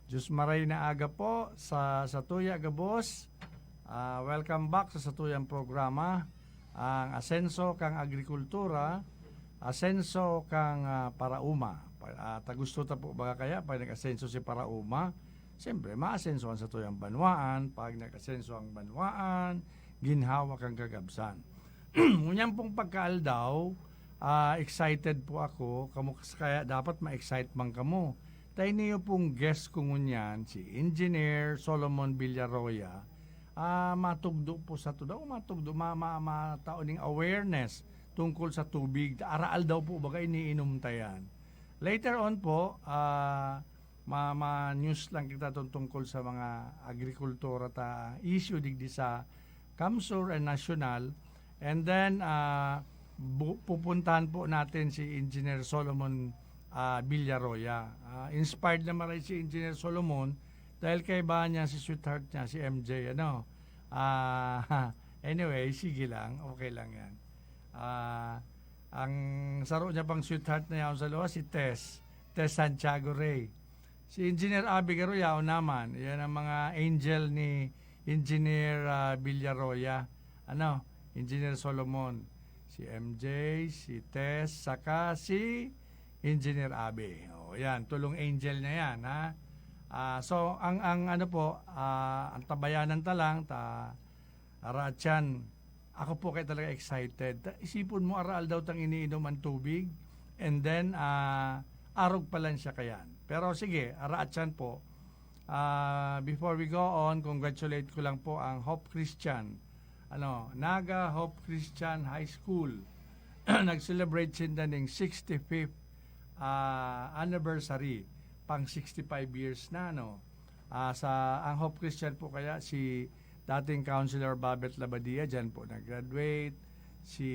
Diyos maray na aga po sa Tuya Gabos. Welcome back sa Satuyang programa. Ang asenso kang agrikultura, asenso kang parauma. Tagusto ta po ba kaya pag nag-asenso si parauma? Siyempre, maasenso ang Satuyang Banwaan. Pag nag-asenso ang Banwaan, ginhawa kang kagabsan. Ngunyan pong pagkaaldaw, excited po ako. Kaya dapat ma-excite man kamo. Tayo niyo pong guest ko ngunyan, si Engineer Solomon Villaroya, matugdo po sa to daw, matauning awareness tungkol sa tubig. Araal daw po, baga iniinom tayan. Later on po, ma-news lang kita tungkol sa mga agrikultura ta issue digdi sa Kamsur and National. And then, pupuntahan po natin si Engineer Solomon Villaroya. Inspired naman rin si Engineer Solomon dahil kay ba niya si sweetheart niya, si MJ, anyway, sige lang, okay lang yan. Ang saro niya pang sweetheart na yaon sa luwa, si Tess Santiago Rey. Si Engineer Abby Garoyao naman, yan ang mga angel ni Engineer Villaroya. Engineer Solomon, si MJ, si Tess, saka si Engineer Abe. Yan, tulong angel na yan, ha. So ang ang tabayanan talang araatyan. Ako po kay talaga excited. Isipon mo araal daw tang iniinom ang tubig and then arog pa lang siya kayan. Pero sige, araatyan po. Before we go on, congratulate ko lang po ang Hope Christian. Naga Hope Christian High School. Nag-celebrate sila ng 65th anniversary, pang 65 years na, sa ang Hope Christian po kaya si dating Councilor Babet Labadia dyan po nag-graduate, si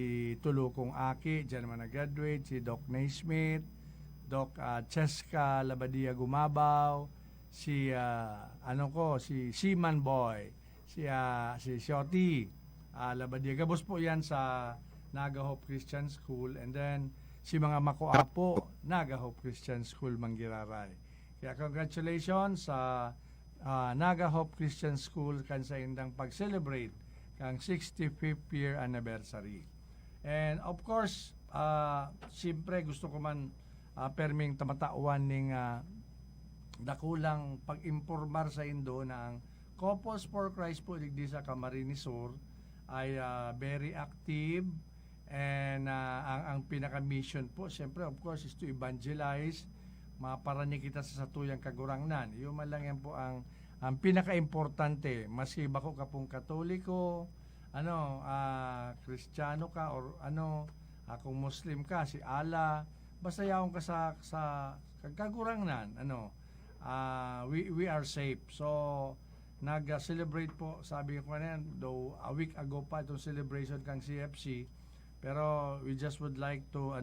Tulukong Aki dyan naman nag-graduate, si Doc Naismith, Doc Cheska Labadia Gumabaw, si si Seaman Boy, si Shoti Labadia Gabos po yan sa Naga Hope Christian School, and then si mga makoapo Naga Hope Christian School Manggiraray. Kaya congratulations sa Naga Hope Christian School kan sa indang pag-celebrate kang 65th year anniversary. And of course, siyempre gusto ko man perming tamatawan ning dakulang pag-impormar sa Indo na ang Couples for Christ po digdi sa Camarines Sur ay very active. And ang pinaka-mission po, siyempre, of course, is to evangelize, maparani kita sa satuyang kagurangnan. Yung man lang yan po ang pinaka-importante. Maski bako ka pong Katoliko, Kristiyano ka, or kung Muslim ka, si Allah, basta yaong ka sa kagurangnan, we are safe. So, nag-celebrate po, sabi ko na yan, though a week ago pa itong celebration kang CFC, pero we just would like to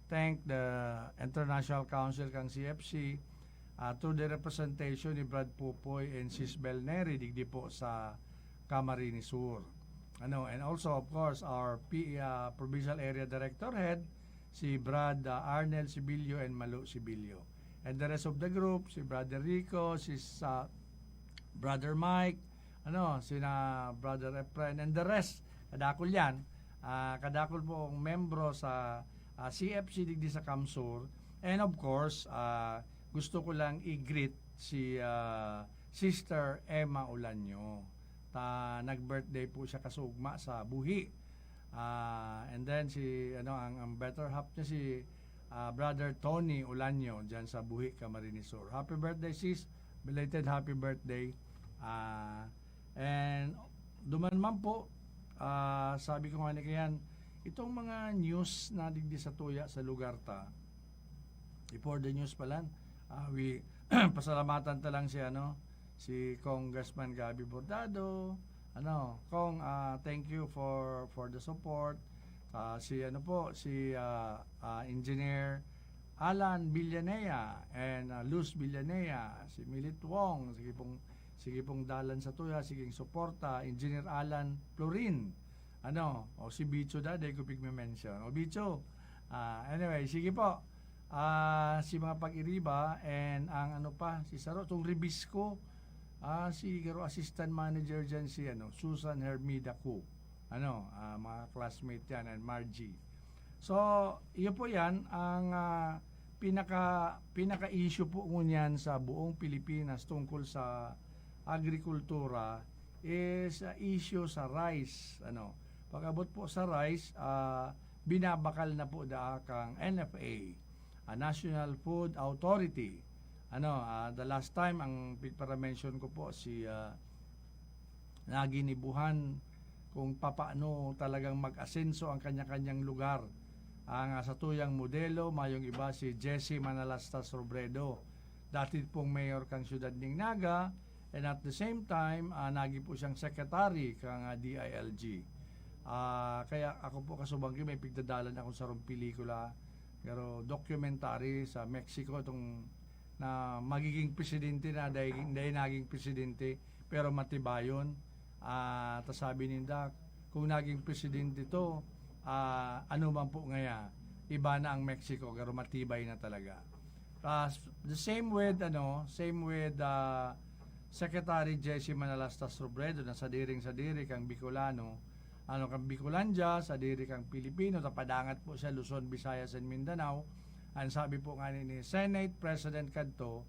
thank the International Council kang CFC to the representation ni Brad Pupoy and Sis Belneri digdi po sa Camarines Sur. And also of course our Provincial Area Director Head si Brad Arnel Sibilio and Malu Sibilio. And the rest of the group, si Brother Rico, si Brother Mike, sina Brother Efren and the rest, kadakol yan. Kadakol po ang membro sa CFC digdi sa Kamsur. And of course, gusto ko lang i-greet si Sister Emma Ulanyo. Nag-birthday po siya kasugma sa Buhi. And then ang better half niya si Brother Tony Ulanyo dyan sa Buhi, Camarines Sur. Happy birthday sis, belated happy birthday. And duman man po, sabi ko nga kayan, itong mga news na digdi sa tuya sa lugar ta, before the news pala, we pasalamatan ta lang si Congressman Gabby Bordado, thank you for the support. Si Engineer Alan Villanea and Luz Villanea, si Milit Wong, sige pong dalan sa tuya, siging suporta, Engineer Alan Florin, si Bicho dahil ko pig mention. Bicho, anyway, sige po, si mga Pag-iriba, and ang ano pa, si Saro, itong Ribisco, si Garo Assistant Manager dyan, si Susan Hermida Cu. Mga classmate yan, and Margie. So, yun po yan, ang pinaka-issue po ngunyan sa buong Pilipinas tungkol sa agrikultura is issue sa rice. Pag-abot po sa rice, binabakal na po kang NFA, National Food Authority. The last time, ang para mention ko po si naginibuhan kung papaano talagang mag-asenso ang kanya-kanyang lugar. Ang sa tuyang modelo, mayong iba si Jesse Manalastas Robredo, dati pong mayor kang siyudad ng Naga, and at the same time, nagi po siyang secretary kang DILG. Kaya ako po kasubangki, may pigdadalan ako sa pelikula, pero documentary sa Mexico, itong na magiging presidente na, dahil naging presidente, pero matibayon. Tapos sabi ninda, kung naging presidente to, ano man po ngaya, iba na ang Mexico, pero matibay na talaga. The same with Secretary Jesse Manalastas Robredo, na sa diring kang Bicolano, kang Bicolandia, sa diri kang Pilipino, tapadangat po sa Luzon, Visayas, and Mindanao. Ang sabi po nga ni Senate President kadto,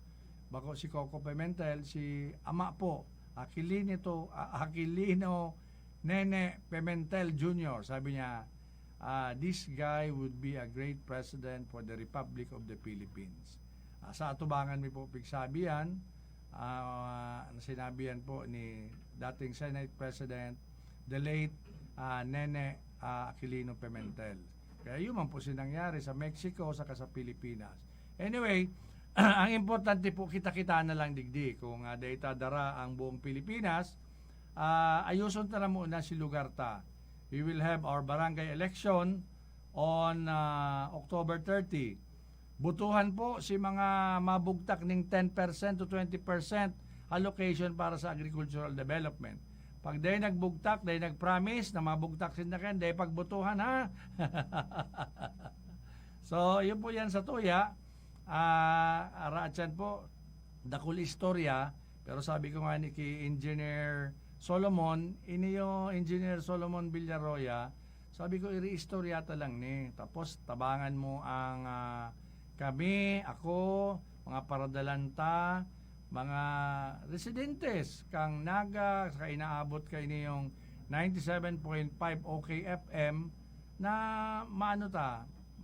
bako si Coco Pimentel, si ama po, Aquilino Nene Pimentel Jr., sabi niya, this guy would be a great president for the Republic of the Philippines. Sa atubangan mi po pigsabihan, sinabihan po ni dating Senate President, the late Nene Aquilino Pimentel. Kaya yun man po sinangyari sa Mexico sa Pilipinas. Anyway, ang importante po, kita-kita na lang digdi kung data dara ang buong Pilipinas. Ayuson na muna si lugar ta. We will have our barangay election on October 30. Butuhan po si mga mabugtak ng 10% to 20% allocation para sa agricultural development. Pag day nagbugtak, day nagpromise na mabugtak sin na kan, day pagbutuhan ha. So, yun po yan sa tuya. Araatsan po, dakul istorya, pero sabi ko nga ni ki Engineer Solomon, iniyo Engineer Solomon Villaroya, sabi ko iri-istoryata lang ni. Tapos tabangan mo ang kami, ako, mga paradalanta, mga residentes kang Naga, saka inaabot kay niyong 97.5 OKFM na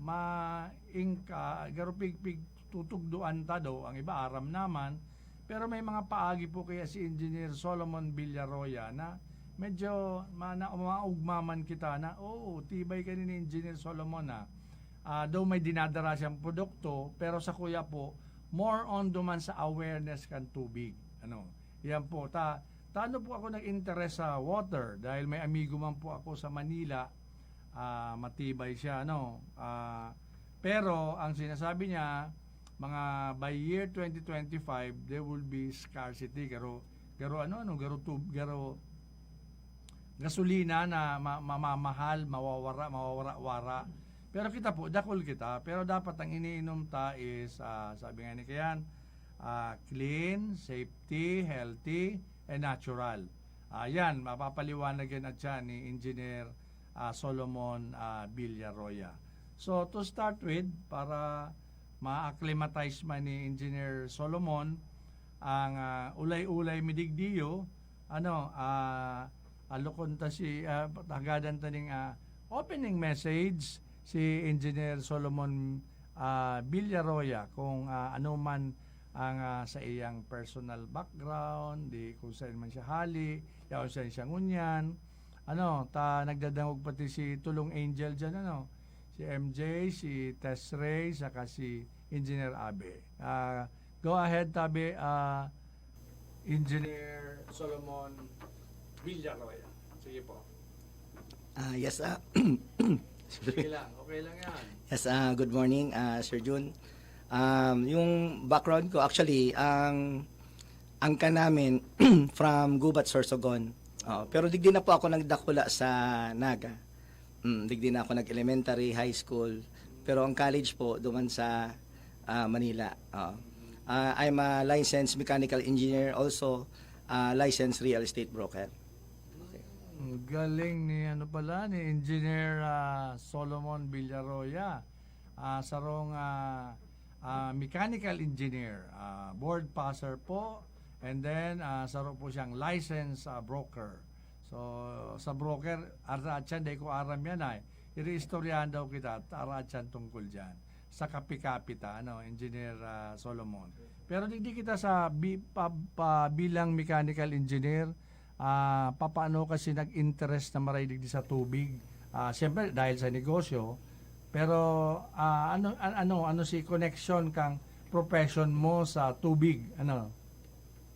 maingka, garupig-pig tutugduan ta do, ang iba aram naman, pero may mga paagi po kaya si Engineer Solomon Villaroya na medyo maugmaman kita na, tibay ka ni Engineer Solomon na. Daw may dinadara siyang produkto, pero sa kuya po, more on duman sa awareness kan tubig. Yan po. Taano po ako nag-interest sa water dahil may amigo man po ako sa Manila, matibay siya, pero ang sinasabi niya, mga by year 2025, there will be scarcity. Garo gasolina na mamamahal, mawawara. Pero kita po, dakol kita. Pero dapat ang iniinom ta is, sabi nga ni Kayan, clean, safety, healthy, and natural. Yan, mapapaliwanag yan at yan ni Engineer Solomon Villaroya. So, to start with, para ma-acclimatize man ni Engineer Solomon, ang ulay-ulay midigdiyo, alukon ta si, tagadan ta ning opening message, si Engineer Solomon Villaroya, kung ano man ang sa iyang personal background, kung saan man siya hali, kung saan siya ngunyan, nagdadangog pati si Tulong Angel dyan, si MJ, si Tess Ray, saka si Engineer Abe. Go ahead, Tabe, Engineer Solomon Villaroya. Sige po. Yes, Sige lang, okay lang yan. yes, good morning, Sir Jun. Yung background ko, actually, ang angka namin from Gubat, Sorsogon. Pero digdi na po ako nagdakula sa Naga. Digdi na ako nag-elementary, high school. Pero ang college po, duman sa Manila. I'm a licensed mechanical engineer, also licensed real estate broker. Ang galing ni ano pala ni Engineer Solomon Villaroya. Sarong mechanical engineer, board passer po, and then saro po siyang licensed broker. So sa broker araatsan day ko aram yan ay iriistoryahan daw kita at araatsan tungkol diyan sa kapi-kapita Engineer Solomon. Pero di kita sa bilang mechanical engineer, papaano kasi nag-interest na marailig sa tubig? Siyempre dahil sa negosyo, pero ano si connection kang profession mo sa tubig?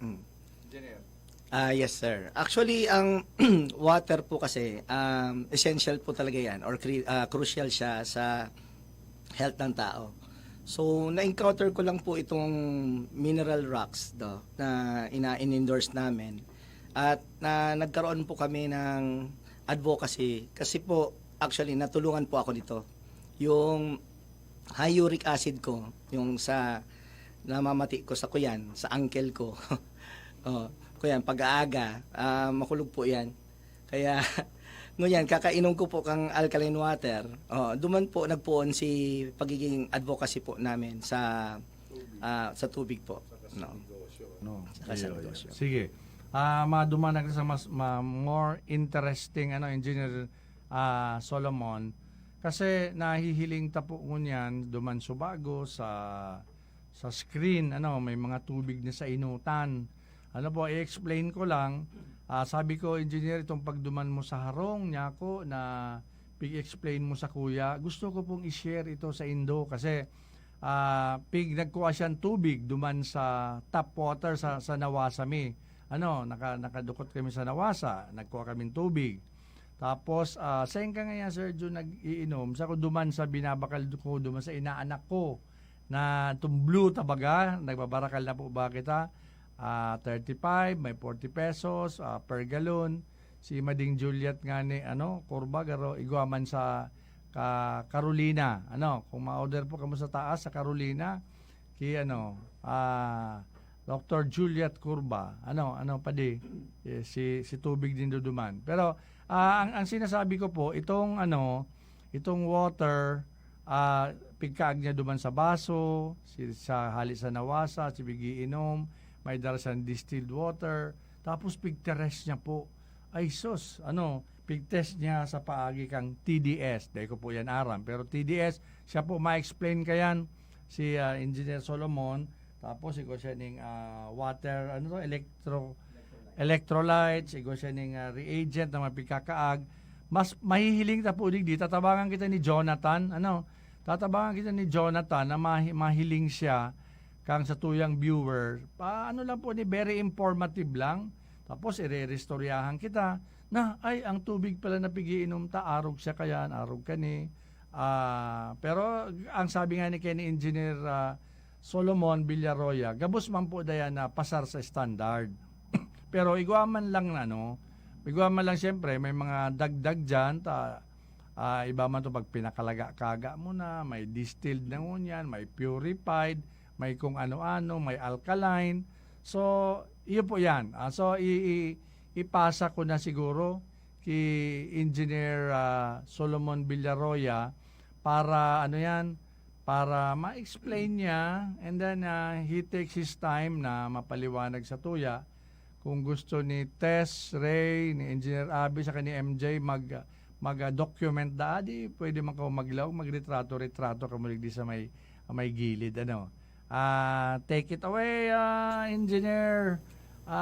Engineer. Yes, sir. Actually, ang water po kasi, essential po talaga yan or crucial siya sa health ng tao. So, na-encounter ko lang po itong mineral rocks na in-endorse namin. At nagkaroon po kami ng advocacy kasi po, actually, natulungan po ako nito. Yung high uric acid ko, yung sa namamati ko sa kuyan, sa uncle ko. Kuyan, pag-aaga, makulog po yan. Kaya, ngayon, kakainom ko po kang alkaline water. Duman po, nagpoon si pagiging advocacy po namin sa tubig po. Sa negosyo. Sige. Maduman na sa more interesting Engineer Solomon, kasi nahihiling tapo ngunyan duman Subago sa screen may mga tubig na sa inutan. I-explain ko lang. Sabi ko, engineer, itong pagduman mo sa harong niya ako na pig-explain mo sa kuya, gusto ko pong i-share ito sa Indo kasi nagkuha siyang tubig duman sa tap water sa Nawasami. Nakadukot kami sa Nawasa, nagkuha kaming tubig. Tapos, saan ka ngayon, Sir Jun, nag-iinom? Sa ko duman sa binabakal ko, duman sa inaanak ko na itong blue tabaga, nagbabarakal na po ba kita? 35, may 40 pesos per galon. Si Mading Juliet nga ni Kurba garo iguaman sa Carolina. Kung ma-order po kamo sa taas sa Carolina ki Dr. Juliet Kurba. Pa di si tubig din duduman. Pero ang sinasabi ko po itong water pigkaag niya duman sa baso, sa hali sa Nawasa, si bigi inom, may darasan distilled water, tapos pigtest niya po. Ay sus, pigtest niya sa paagi kang TDS. Dahil ko po yan aram. Pero TDS, siya po ma-explain kayan si Engineer Solomon. Tapos iko siya ning water, electrolytes, iko siya ning reagent na mapigkakaag. Mas mahihiling ta po di tatabangan kita ni Jonathan, tatabangan kita ni Jonathan na mahiling siya kang sa tuyang viewer, lang po ni very informative lang. Tapos ire-restoryahan kita na ay ang tubig pala na pigiinom ta arog siya kayan, arog kani. Pero ang sabi nga ni Kenny Engineer Solomon Villaroya, gabos man po dayan na pasar sa standard. Pero iguaman lang iguaman lang siyempre may mga dagdag diyan iba man to pag pinakalaga-kaga mo na, may distilled na ngunyan, may purified, may kung ano-ano, may alkaline. So, iyo po yan. So, ipasa ko na siguro kay Engineer Solomon Villaroya para para ma-explain niya and then he takes his time na mapaliwanag sa tuya. Kung gusto ni Tess, Ray, ni Engineer Abby, sa ni MJ mag-document pwede man ko magretrato-retrato kamulig di sa may gilid. Take it away, Engineer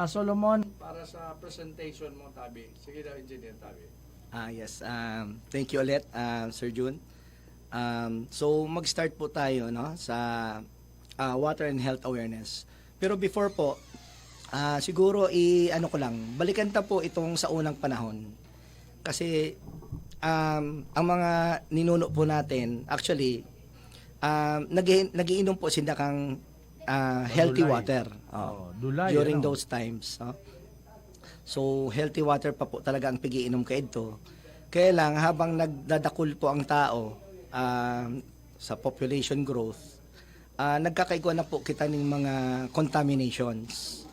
Solomon, para sa presentation mo, Tabi. Sige daw, Engineer Tabi. Yes. Thank you ulit, Sir Jun. So, mag-start po tayo sa water and health awareness. Pero before po, siguro ko lang, balikan ta po itong sa unang panahon. Kasi, ang mga ninuno po natin, actually, nagiinom po sila kang healthy Dulay. water Dulay, during those times. So, healthy water pa po talaga ang pigiinom kaidto. Kaya lang, habang nagdadakul po ang tao sa population growth, nagkakaigwa na po kita ng mga contaminations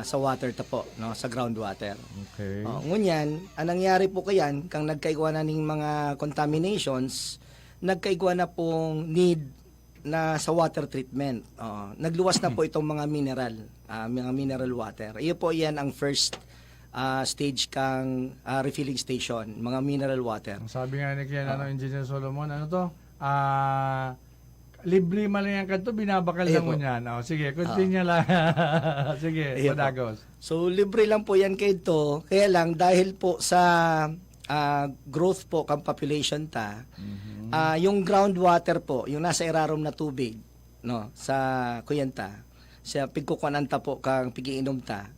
sa water ta po, no, sa groundwater. Okay. Ngunyan, ang nangyari po kayan, kang nagkaigwa na ng mga contaminations, nagkaigwa na pong need na sa water treatment. Nagluwas na po itong mga mineral water. Iyo po yan ang first stage kang refilling station, mga mineral water. Ang sabi nga ni Engineer Solomon, ano to? Libre man lang yan kanto, binabakal lang mo niyan. Sige, continue lang. Sige, Ayun po. Padagos. So, libre lang po yan kayo to. Kaya lang, dahil po sa growth po kang population ta, yung groundwater po, yung nasa irarom na tubig, no, sa kuyanta, sa pigkukunanta po kang pigiinom ta,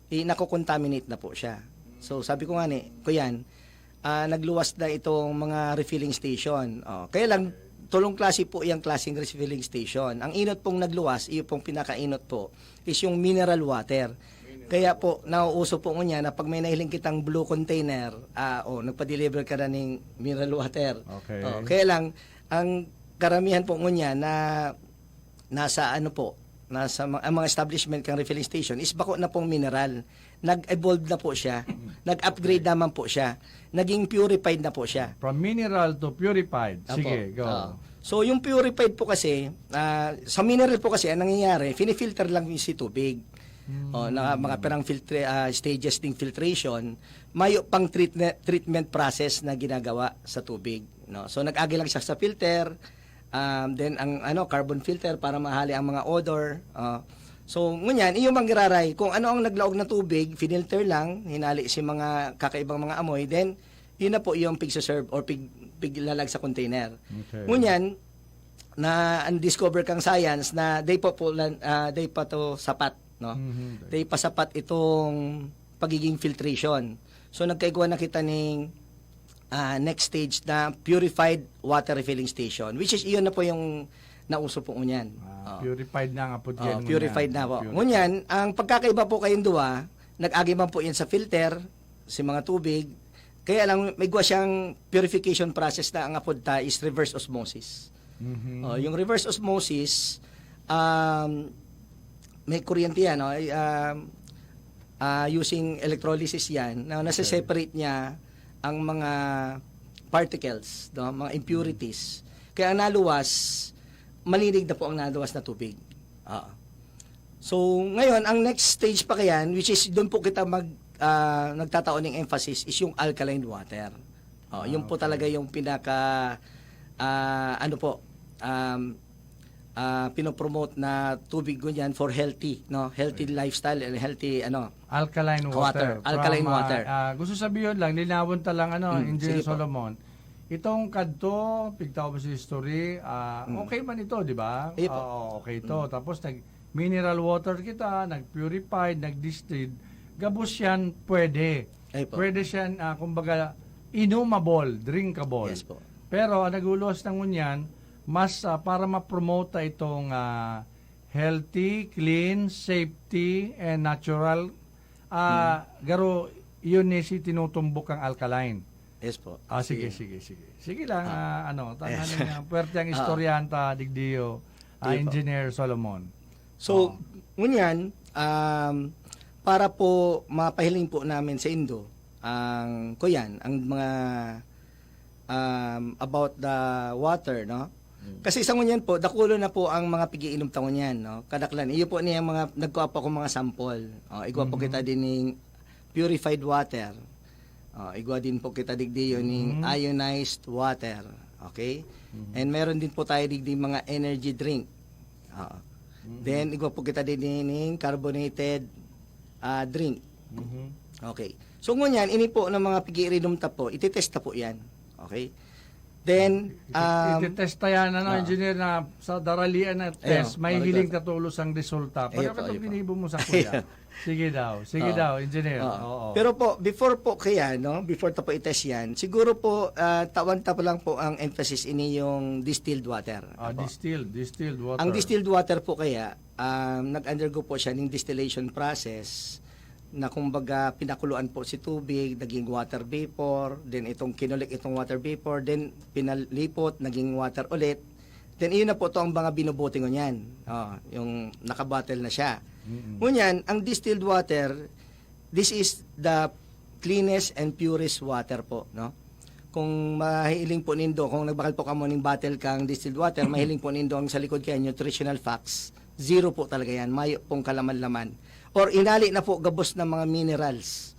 nakocontaminate na po siya. So, sabi ko nga ni, kuyan, nagluwas na itong mga refilling station. Kaya lang, tulong klase po yung klaseng refilling station. Ang inot pong nagluwas, iyo pong pinakainot po, is yung mineral water. Kaya po, nauuso po niya na pag may nahiling kitang blue container, nagpa-deliver ka na ng mineral water. Okay. Kaya lang, ang karamihan po niya na nasa ang mga establishment kang refilling station is bako na pong mineral. Nag-evolve na po siya. Nag-upgrade naman po siya. Naging purified na po siya. From mineral to purified. Sige, go. So, yung purified po kasi, sa mineral po kasi, ang nangyayari, finifilter lang yung si tubig. Mga perang stages ng filtration, may pang treatment process na ginagawa sa tubig. No? So, nag-agi lang siya sa filter, then ang carbon filter para mahali ang mga odor. So, ngunyan, iyo manggiraray, kung ano ang naglaog na tubig, finilter lang, hinali si mga kakaibang mga amoy, then, yun na po yung pig-serve or piglalag sa container. Okay. Ngunyan, na undiscover kang science na day pa to sapat, no? Day pa sapat itong pagiging filtration. So, nagkaigwa na kita ng next stage na purified water refilling station, which is iyon na po yung nauso po ngunyan. Purified na nga po yan. Purified na po. Ngunyan, ang pagkakaiba po kayong duwa, nag-agi man po yan sa filter, si mga tubig, kaya lang may gwa siyang purification process na ang apunta is reverse osmosis. Yung reverse osmosis, may kuryente yan, using electrolysis yan, na nasa-separate niya ang mga particles, no, mga impurities. Kaya ang naluwas, malinig na po ang naluwas na tubig. So, ngayon, ang next stage pa kayan, which is doon po kita nagtataon ng emphasis, is yung alkaline water. Yun po talaga yung pinaka, pinopromote na tubig ganyan for healthy, no? Healthy lifestyle and healthy, alkaline water. Alkaline water. Gusto sabihin lang, linawon ta lang, Engineer sige po. Solomon. Itong kadto, pigtaw sa history, okay man ito, di ba? Iya po. Okay ito. Tapos nag-mineral water kita, nag-purified, nag-distilled. Gabos yan, pwede. Iya po. Pwede siyan, kumbaga, inumable, drinkable. Yes po. Pero, ang nagulos ng ngunyan, mas para ma-promote itong healthy, clean, safety, and natural, garo, yun si tinutumbok ang alkaline. Yes po. Sige. Sige lang, tanganin nga, puwerte ang istoryahan ta, digdiyo, Engineer Solomon. So, ngunyan, para po mapahiling po namin sa Indo, ang mga about the water, no? Kasi sa ngunyan po, dakulo na po ang mga pigiinom ta ngunyan, no? Kadaklan, iyo po niya mga, nagkuha po akong mga sample. Igwa po kita din ng purified water. Igwa din po kita digdi yun ng ionized water. Okay? And meron din po tayo digdi mga energy drink. Then, igwa po kita din ng carbonated drink. Okay. So, ngunyan, ini po ng mga pigiinom ta po, ititesta po yan. Okay? Then, Ititesta yan, engineer, na sa daralian na test, may hiling tatulos ang resulta. Pagka ito binibo mo sa kuya. Sige daw, engineer. Oo. Pero po, before po kaya, no, before ta po itest yan, siguro po, tawan ta po lang po ang emphasis ini yung distilled water. Distilled water. Ang distilled water po kaya, nag-undergo po siya ng distillation process, na kumbaga pinakuluan po si tubig, naging water vapor, then itong kinulik itong water vapor, then pinalipot, naging water ulit, then iyon na po to ang mga binubuti ko niyan. Yung nakabattle na siya. Mm-mm. Ngunyan, ang distilled water, this is the cleanest and purest water po, no? Kung mahiling po nindo, kung nagbakal po ka mo ng bottle kang distilled water, mahiling po nindo ang sa likod kaya nutritional facts, zero po talaga yan, mayo pong kalaman-laman. Or inali na po gabos ng mga minerals.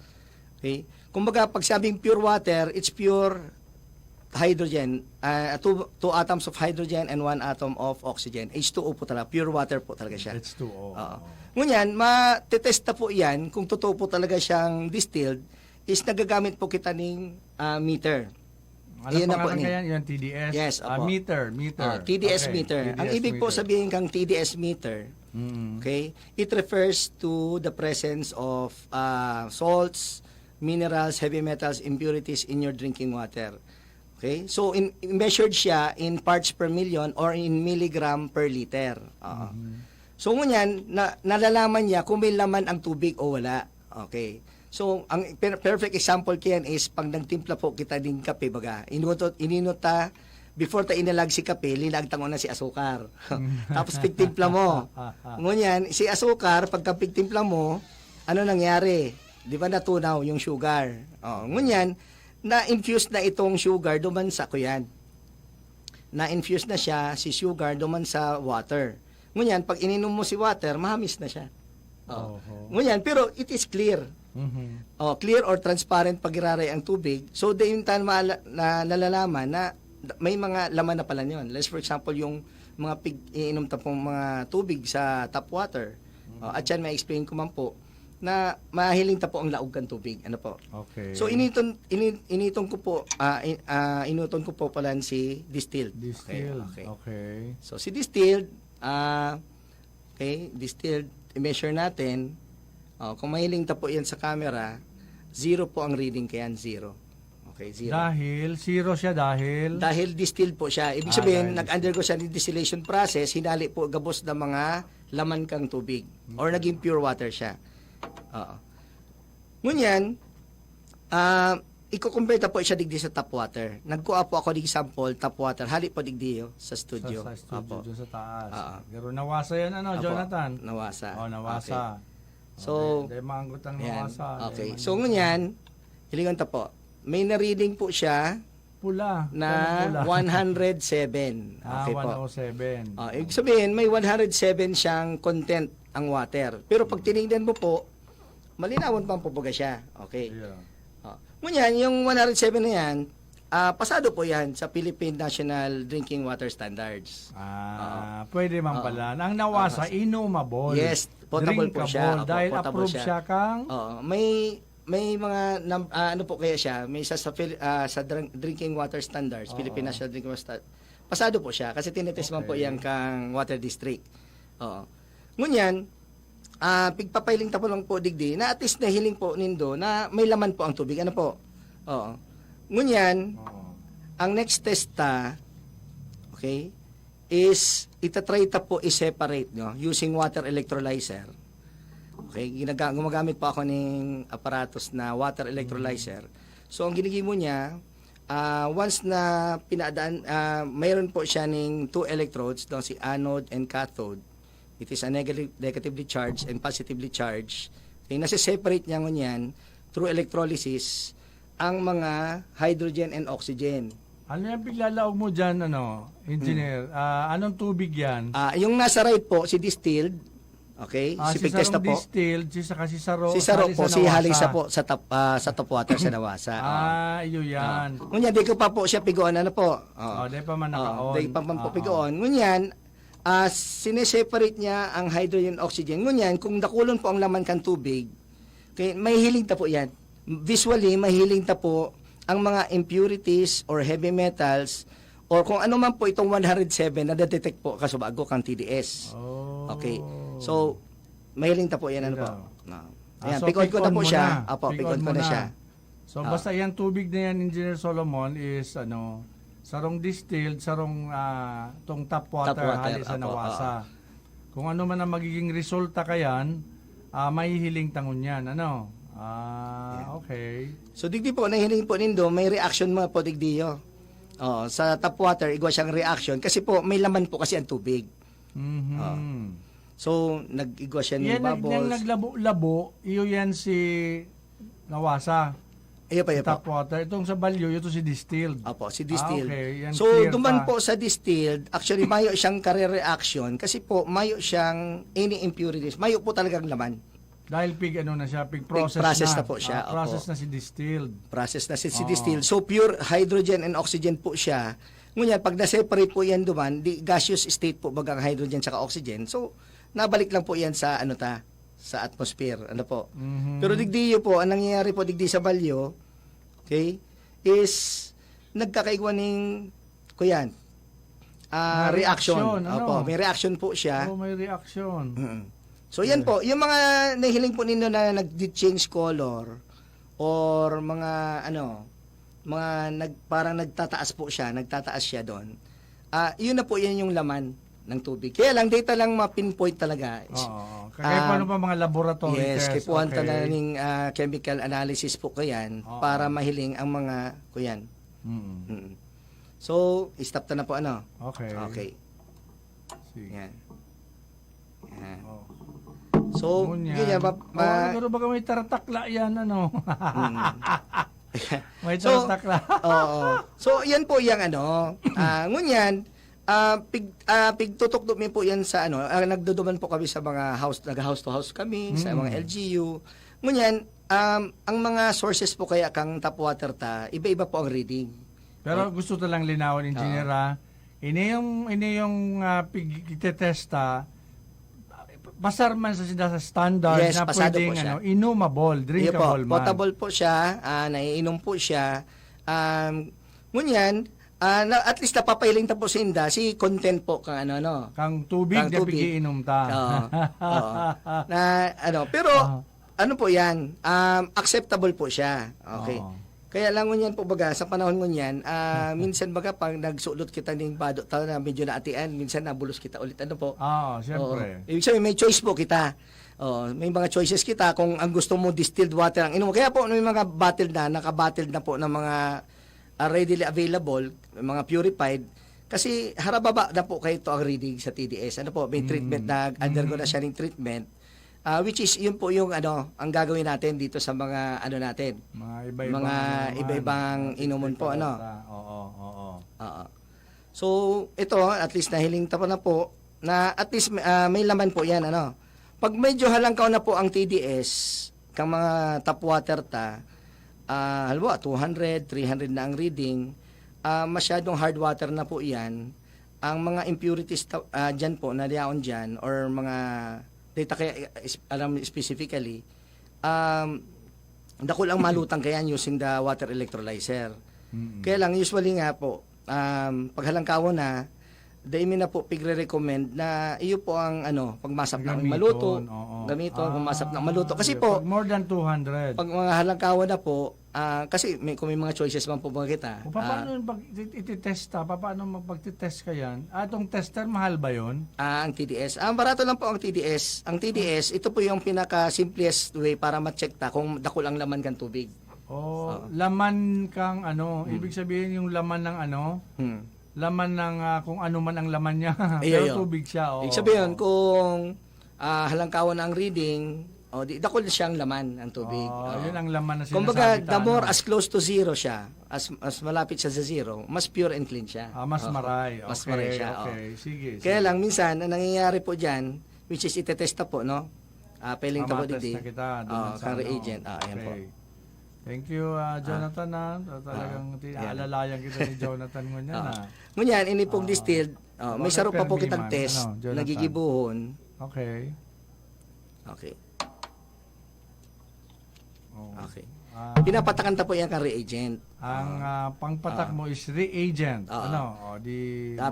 Okay? Kumbaga, pag sabing pure water, it's pure hydrogen, two atoms of hydrogen and one atom of oxygen. H2O po talaga, pure water po talaga siya. H2O. Ngunyan, matetesta po yan, kung totoo po talaga siyang distilled, is nagagamit po kita ng meter. Ano Ayan na po, pangalan kaya yung TDS? Yes, opo. Meter. TDS Okay, meter. Ang TDS ibig po meter. sabihin kang TDS meter, Mm. okay, it refers to the presence of salts, minerals, heavy metals, impurities in your drinking water. Okay? So, measured siya in parts per million or in milligram per liter. So, ngunyan, nalalaman niya kung may laman ang tubig o wala. Okay. So, ang perfect example kiyan is pag nagtimpla po kita ng kape, baga, ininota, before ta inalag si kape, linagtango na si asukar. Tapos pigtimpla mo. Ngunyan, si asukar, pagka pigtimpla mo, ano nangyari? Di ba natunaw yung sugar? Ngunyan, na-infuse na itong sugar duman sa kuyan. Na-infuse na siya, si sugar, duman sa water. Ngunyan, pag ininom mo si water, mahamis na siya. Ngunyan, pero it is clear. Mhm. Clear or transparent pag iraray ang tubig. So, yung time na nalalaman na may mga laman na pala yun. Let's for example, yung mga iinom tapong mga tubig sa tap water. At yan, may explain ko man po na mahiling tapo ang laog kan tubig. Ano po? Okay. So, inuton ko po pala si distilled. Distilled. Okay. Okay. So, si distilled, distilled, i-measure natin. Kung mahiling tapo yan sa camera, 0 po ang reading kayan, 0. Okay, 0. Zero siya dahil Dahil distilled po siya. Ibig sabihin, dahil nag-undergo siya ng distillation process, hinali po gabos ng mga laman kang tubig. Or naging pure water siya. Ngunyan, iko-compare po siya digdi sa tap water. Nagkuha po ako ng sample tap water. Hali po digdi sa studio. sa studio Apo. dun sa taas. Oo. Pero nawasa yan Apo. Jonathan? Nawasa. Nawasa. So, Dahil manggot ang Yan. nawasa. Okay. So, ngunyan, hilingan ta po. May na-reading po siya Pula. na Pula. 107. Okay po. 107. Ibig sabihin, may 107 siyang content ang water. Pero pag tinignan mo po, malinawan pang pupuga siya. Okay. Yeah. Ngunyan, yung 107 na yan, pasado po yan sa Philippine National Drinking Water Standards. Pwede man pala. Ang nawasa, inumable. Yes, potable po siya. Opo, Dahil potable approved siya kang may mga ano po kaya siya, may sa drinking water standards, Philippine National Drinking Water Standards. Pasado po siya kasi tinitest man po yan kang water district. Ngunyan, pigpapailing tapo lang po digdi na at least nahiling po nindo na may laman po ang tubig. Ano po? Ngunyan, ang next test okay, is itatry ta po i-separate using water electrolyzer. Okay, gumagamit pa ako ng aparatos na water electrolyzer. So, ang ginigimo niya, once na pinadaan, mayroon po siya ng 2 electrodes, si anode and cathode. It is a negatively charged and positively charged. Okay, nasi-separate niya ngunyan through electrolysis ang mga hydrogen and oxygen. Ano yung piglalaog mo dyan, engineer? Anong tubig yan? Yung nasa right po, si distilled. Okay? Si pigtest na sarong po. distilled, si Saro po, si halisa po sa tap water sa nawasa. Iyo yan. Ngunyan, di ko pa po siya pigoon. Ano po? Di pa man naka-on. Di pa po pigoon. Ngunyan, sineseparate niya ang hydrogen and oxygen. Ngunyan, kung nakulon po ang laman kan tubig, okay, may hiling ta po yan. Visually, mahiling ta po ang mga impurities or heavy metals or kung ano man po itong 107 na detect po kasubago kang TDS. Okay. So, mahiling ta po yan. Ano po? Ayan, so pikon ko na po siya. na. Apo, pikon ko na siya. So, basta yan tubig na yan, Engineer Solomon, is sarong distilled, sarong tong tap water, hali sa Apo, nawasa. Kung ano man ang magiging resulta kayan, mahihiling tangon yan. Okay. So, digdi po, nahiling po nindo, may reaction mga po digdiyo. Sa tap water, igwa siyang reaction kasi po may laman po kasi ang tubig. Mhm. So, nag-igwa siya ng Yan, yung bubbles. naglabo-labo, iyo yan si Nawasa. Iyo pa, iyo Tap po. water. Itong sa Balyo, ito si distilled. Opo, si distilled. Okay. Yan, So, clear duman pa. po sa distilled, actually, mayo siyang kare-reaction kasi po, mayo siyang any impurities. Mayo po talagang laman. Dahil pig ano na siya, pig process, process na po siya, process opo. na si distilled. Process na si Oo. distilled. So, pure hydrogen and oxygen po siya. Ngunyan, pag na-separate po yan duman, di gaseous state po bagang hydrogen tsaka oxygen. So, nabalik lang po yan sa sa atmosphere. Ano po? Mhm. Pero digdiyo po, ang nangyayari po digdi sa balyo, okay, is nagkakaigwaning kuyan. May Reaction. reaction, ano? Opo, may reaction po siya. Oh, may reaction. Mm. So yan po, yung mga nahiling po ninyo na nag-change color or mga parang nagtataas siya doon. Yun na po yan yung laman ng tubig. Kaya lang data lang ma-pinpoint talaga. Oo. Kaya paano pa mga laboratory Yes, test? kaya po ang talagang chemical analysis po kayan Oo. para mahiling ang mga kuyan. Mm. Mm. So, stop na po Okay. Okay. Sige. Yan. Yan. Oh. So, Ngunyan. ganyan Pero baka may taratakla yan, ano? Mm. May So, taratakla. Oo. So, yan po yung ngunyan, pigtutok po yan sa nagduduman po kami sa mga nag-house to house kami, sa mga LGU. Ngunyan, ang mga sources po kaya kang tap water iba-iba po ang reading. Pero gusto talang linawin, engineer, ha? Ini yung pigtetesta, pasar man sa standard Yes, na pasado pwedeng po siya. inumable, Iya drinkable man. potable po siya, naiinom po siya. Ngunyan, at least napapahiling ta po sinda si content po kang Kang tubig Kang na tubig. pigiinom ta. Oo. Pero ano po 'yan? Acceptable po siya. Okay. Oo. Kaya lang ngunyan po baga sa panahon ngunyan, minsan baga pag nagsulot kita ning bado ta na medyo naatian, minsan nabulos kita ulit po. Oo, siyempre. Ibig sabihin may choice po kita. May mga choices kita kung ang gusto mo distilled water ang inom mo. Kaya po may mga bottled na, naka-bottled na po ng mga readily available, mga purified. Kasi harababa na po kayo to ang reading sa TDS. May treatment na undergo na siya ng treatment. Which is yun po yung ang gagawin natin dito sa mga natin. Mga iba-ibang inuman po Oo. Oo. So ito at least nahiling pa na po na at least may laman po yan Pag medyo halangkaw na po ang TDS kang mga tap water halimbawa 200, 300 na ang reading, masyadong hard water na po yan. Ang mga impurities dyan po, na liyaon dyan, or mga data kaya alam specifically, dako lang malutang kaya using the water electrolyzer. Mm-mm. Kaya lang, usually nga po, pag halangkaw na, daimi na po pigre-recommend na iyo po ang pagmasap ng maluto, gamiton, pagmasap ng maluto. Kasi po, pag more than 200. pag mga halangkawan na po, kasi kung may mga choices man po ba kita. Paano yung pag ititesta? Paano magpagtitest ka yan? Itong tester, mahal ba yun? Ang TDS. Barato lang po ang TDS. Ang TDS, ito po yung pinaka-simplest way para ma-check kung dako lang laman kang tubig. Laman kang ibig sabihin yung laman ng laman ng kung ano man ang laman niya. Pero tubig siya. Ibig sabihin, kung halangkawan ang reading, dako siyang laman ang tubig. Yun ang laman na sinasabi. Kumbaga, the more as close to zero siya, as malapit siya sa zero, mas pure and clean siya. Mas maray. Mas maray siya. Okay, sige. Kaya lang, minsan, ang nangyayari po dyan, which is itetesta po, Peling po Matest na kita. kang reagent. Ayan po. Thank you, Jonathan. Talagang alalayan kita ni Jonathan ngunyan. Ngunyan, ini pong distilled, may Bakit sarap pa po Permiman? kitang test, Jonathan? nagigibuhon. Okay. Okay. Oh. Okay. Pinapatakan ta po yan kang reagent. Ang pangpatak mo is reagent.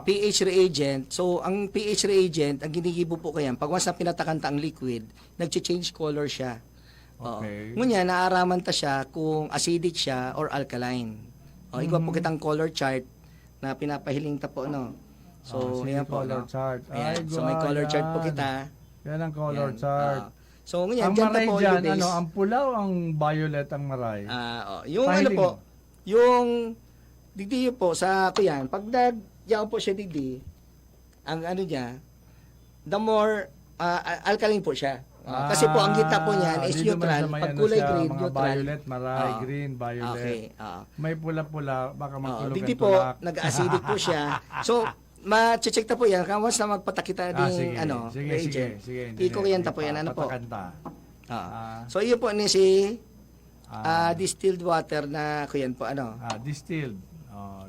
pH reagent. So, ang pH reagent, ang ginigibo po kayan, pag once na pinatakan ta ang liquid, nag-change color siya. Okay. Ngunyan, naaaraman ta siya kung acidic siya or alkaline. Igwa po kitang color chart na pinapahiling ta po, So, sige, yan po, color chart. Ayan. So, may color chart po kita. Yan ang color Ayan. chart. So, ngunyan, Ang dyan ta maray po dyan, yung base. ang pula o ang violet ang maray? Yung Pahiling. yung Digdi po sa kuyan, pag nagyaw po siya digdi, ang ano niya, the more alkaline po siya. Kasi po ang gitna po niyan is di naman neutral. siya may Pag ano kulay siya, green, mga neutral. violet, maray, green, violet. Okay. May pula-pula, baka magtulog Digdi ang po, tulak. nag-acidic po siya. So, ma-check na po yan. Once na magpatakita din, sige, sige, reagent. sige. Iko yan po yan. Ano po? Patakanta. So, yun po ni si distilled water na kuyan po. Ano? Distilled.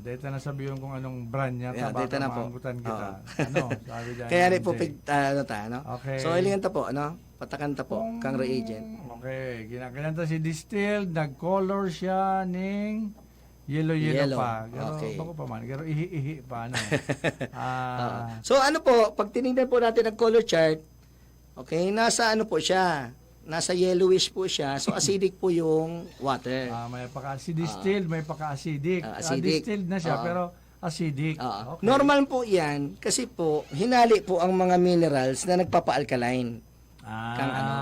Data na sabihin kung anong brand niya. Yeah, Baka data na po. maanggutan kita. Ano? Sabi dyan. Kaya rin po, MJ. ano? Okay. So, ilingan ta po, ano? Patakanta po, kang reagent. Okay. Kinakalanta si distilled. Nag-color siya ng yellow pa. Pero, Okay. bako pa man. Pero ihi-ihi pa. Ano? So, ano po, pag tinignan po natin ang color chart, okay, nasa ano po siya? Nasa yellowish po siya. So, acidic po yung water. May si distilled, may paka-acidic. Acidic. Distilled na siya, pero acidic. Okay. Normal po yan kasi po, hinali po ang mga minerals na nagpapa-alkaline. Kang ano?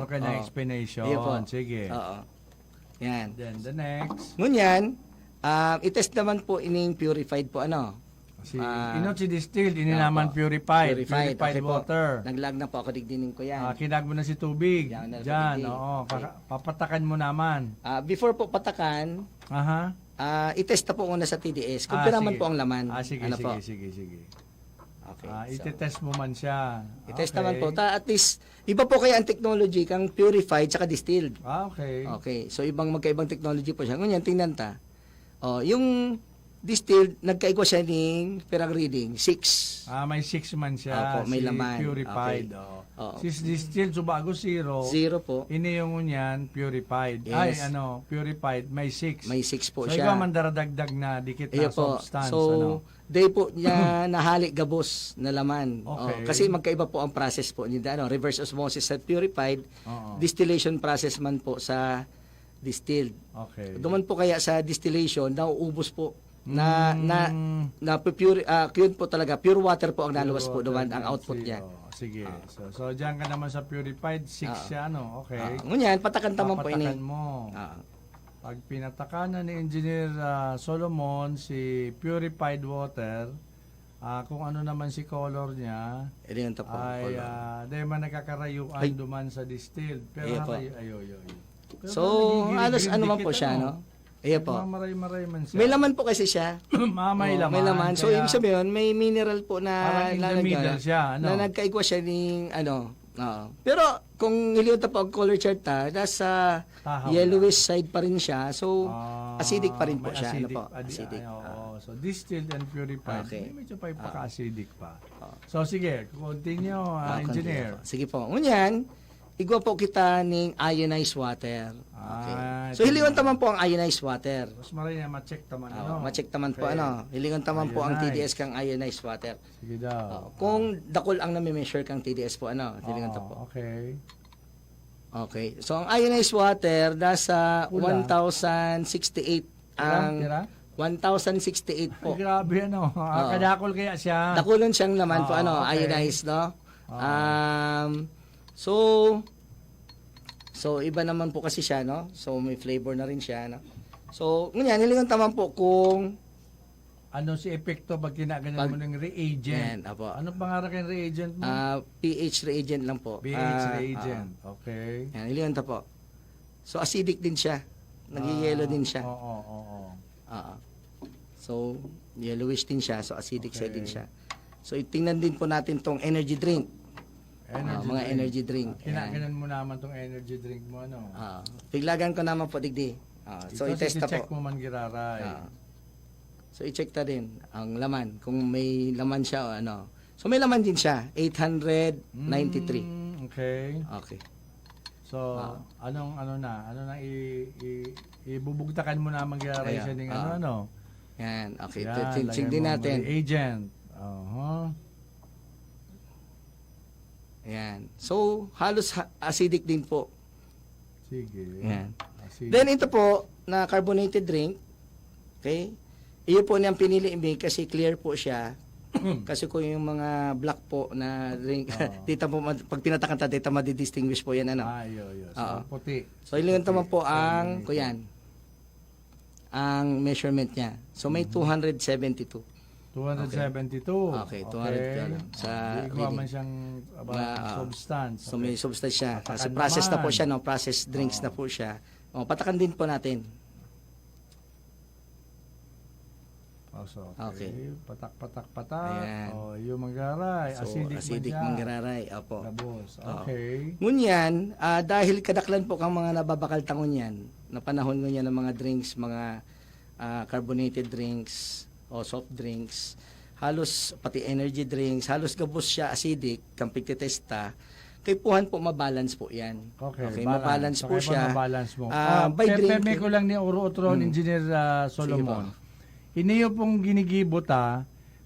Arca na explanation. Ayun po. Sige. Oo. Yan. Then the next. Ngunyan, itest naman po ining purified po ano. Si distilled, ini naman purified Okay water. Po. Naglag na po ako digdinin ko yan. Kinag mo na si tubig. Yan, Diyan, okay. Papatakan mo naman. Before po patakan, Aha. itest na po muna sa TDS. Kumpiraman sige. po ang laman. Sige, ano po? sige. Okay. Itetest mo man siya. Itest naman po. At least, iba po kaya ang technology kang purified saka distilled. Okay. Okay. So, magkaibang technology po siya. Ngunyan, tingnan ta. Yung distilled, nagkaigwa siya ng perang reading, 6. May 6 man siya. Opo, may laman. Purified. Okay. Sis distilled, so bago 0. 0 po. Ini yung niyan, purified. Yes. Purified, may 6. May 6 po so, siya. ikaw man daradagdag na dikit na po. substance. So, day po niya nahali gabos na laman. Okay. Kasi magkaiba po ang process po niya. Reverse osmosis sa purified, distillation process man po sa distilled. Okay. Duman po kaya sa distillation, nauubos po na pure yun po talaga pure water po ang naluwas po duman ang output niya. Sige. So diyan ka naman sa purified 6 siya okay. Ngunyan patakan taman po ini. Papatakan mo. Pag pinatakan na ni Engineer Solomon si purified water, kung ano naman si color niya, ay di man nagkakarayuan duman sa distilled. Pero ayo. So, halos ano man po siya, no? Iya po. Maray man siya. May laman po kasi siya. May laman. May laman. So, ibig sabihin, may mineral po na parang in the middle siya, na nagkaigwa siya ng Pero, kung iliwata po ang color chart nasa yellowish side pa rin siya. So, acidic pa rin po siya. Acidic. So, distilled and purified. Okay. Medyo pa paka-acidic pa. So, sige. Continue, engineer. Sige po. Ngunyan, igwa po kita ng ionized water. Okay. So, hiliwan taman po ang ionized water. Mas maray na ma-check taman. Ma-check taman po. Hiliwan taman po ang TDS kang ionized water. Sige daw. Kung dakol ang nami-measure kang TDS po, hiliwan ta po. Okay. Okay. So, ang ionized water, nasa 1,068 ang... Tira? 1,068 po. Ay, grabe kadakol kaya siya. Dakulon siyang naman po, okay. ionized, no? So, iba naman po kasi siya, no? So, may flavor na rin siya, no? So, ngunyan, hilingan taman po kung... Ano si epekto pag kinaganyan mo ng reagent? Yan, apo. Anong pangarap ng reagent mo? pH reagent lang po. pH reagent. Okay. Yan, hilingan ta po. So, acidic din siya. Nag-yellow din siya. Oo. So, yellowish din siya. So, acidic side din siya. So, tingnan din po natin tong energy drink. Energy drink. Kinakanan mo naman tong energy drink mo, Tiglagan ko naman po, digdi. So, i-test na po. I-check mo man giraray. So, i-check ta din ang laman. Kung may laman siya o ano. So, may laman din siya. 893. Okay. Okay. So, anong ibubugtakan mo naman giraray siya ng ano? Yan. Okay. Yan, Check din natin. Reagent. Ayan. So, halos acidic din po. Sige. Ayan. Acidic. Then, ito po, na carbonated drink. Okay? Iyo po niyang pinili kasi clear po siya. Kasi kung yung mga black po na drink, dito po, pag pinatakanta, dito madidistinguish po yan. Yo. So, puti. So, ilingan naman po ang, kuyan, ang measurement niya. So may 272. 272. Okay, 200 sa Hindi ko man reading. siyang substance. So may substance siya. Kasi Patakan process na po naman. siya, no? Process drinks na po siya. Patakan din po natin. Okay. Patak. Ayan. Yung manggaray. So, acidic acidic man siya. manggararay. Opo. Labos. Oo. Okay. Ngunyan, dahil kadaklan po kang mga nababakal tangon yan, na panahon ngunyan ng mga drinks, mga carbonated drinks o soft drinks, halos pati energy drinks, halos gabos siya acidic, kang pigtitesta, kay puhan po mabalance po yan. Okay, mabalance po siya. Mabalance mo. By drinking. Pepe ko lang ni Oro-Otron, Engineer Solomon. Iniyo pong ginigibot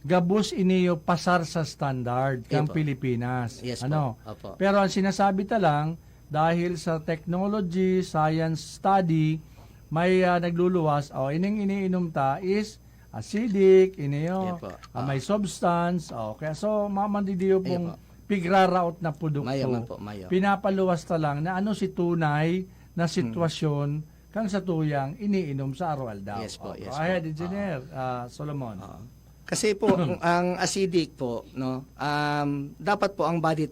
gabos iniyo pasar sa standard kang Opo. Pilipinas. Yes Ano? po. Opo. Pero ang sinasabi ta lang, dahil sa technology, science study, may nagluluwas, ining iniinom ta is acidic, iniyo, Opo. may substance, kaya so mamandidiyo pong pigraraot na produkto. Mayo. Pinapaluwas ta lang na ano si tunay na sitwasyon kang sa tuyang iniinom sa araw daw. Yes po, yes Go ahead, po. Engineer Solomon. Kasi po ang acidic po, no, dapat po ang body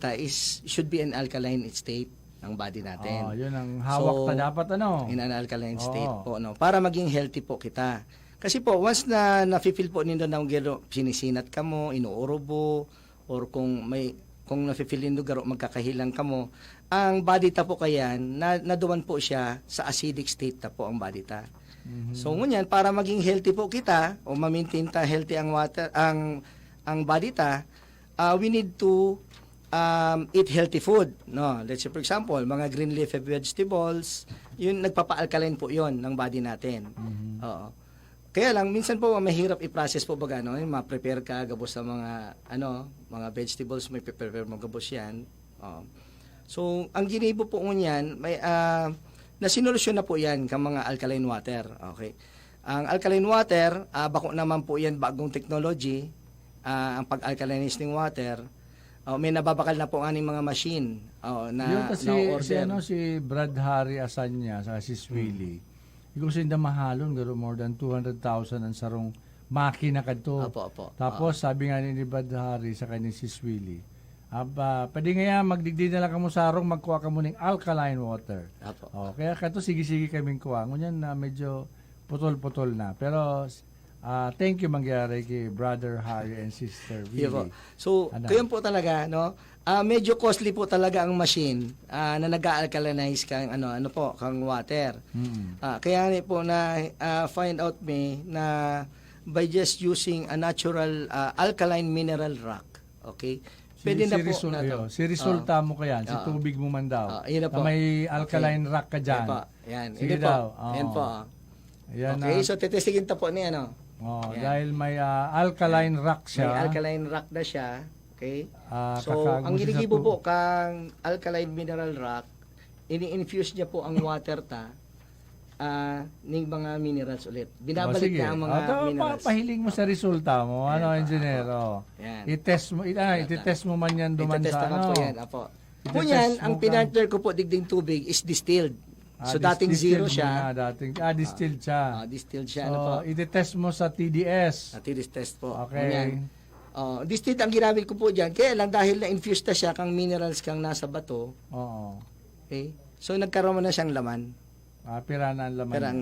should be an alkaline state ng body natin. Yun ang hawak na dapat In an alkaline state Oo. po, no, para maging healthy po kita. Kasi po once na nafi-feel po nindo ng gero, sinisinat ka mo, inuurobo, or kung nafi-feel nindo garo magkakahilang ka mo, ang body po kayan naduwan po siya sa acidic state po ang body So ngunyan para maging healthy po kita o ma-maintain ta healthy ang water ang body we need to eat healthy food, no. Let's say for example, mga green leafy vegetables, yun nagpapa-alkaline po yon ng body natin. Oo. Kaya lang minsan po mahirap i-process po baga, no, ma-prepare ka gabos sa mga mga vegetables, may prepare mo gabos yan. So ang ginibo po ngunyan may nasisolusyon na po yan kang mga alkaline water. Okay. Ang alkaline water, bako naman po yan bagong technology, ang pag-alkalinize ng water. May nababakal na po aning mga machine Yun kasi na-order. si Brad Harry Asanya sa si Swilly. Ikaw sinda mahalon garo more than 200,000 ang sarong makina kadto. Opo. Tapos sabi nga ni Brad Harry sa kanya si Swilly, pwede nga magdigdi na lang kamo sarong magkuha ka mo ng alkaline water. Opo. Kaya kato sige kaming kuha. Ngunyan na medyo putol-putol na. Pero thank you mangyari kay Brother Harry and Sister Willie. Po. So, kayon po talaga, no? Medyo costly po talaga ang machine na nag-alkalinize kang kang water. Kaya ni po na find out me na by just using a natural alkaline mineral rock, okay? Pwede na po na to. Si resulta mo kaya, si tubig mo man daw. Yun na po. May alkaline rock ka dyan. Yan. Sige Hindi po. daw. Yan po. Yan Okay, so titestingin ta po ni yan. Yan. Dahil may alkaline rock siya. May alkaline rock na siya. Okay? So, kakagos ang siya ginigibo sa po kang alkaline mineral rock, ini-infuse niya po ang water ng mga minerals ulit. Binabalik niya ang mga minerals. Pahiling mo sa resulta mo, engineer. Yan. I-test mo, i-test mo man yan duman Ito-test sa naman po yan. Apo. Ito-test Ngunyan, mo ang ka. pinartner ko po digding tubig is distilled. So, dating zero siya. Distilled siya. Distilled siya. So, i-test mo sa TDS. TDS test po. Okay. Ngunyan, distilled ang ginamit ko po dyan. Kaya lang dahil na-infuse na siya kang minerals kang nasa bato. Oo. Okay? So, nagkaroon mo na siyang laman. Pirana ang laman. Pero ang,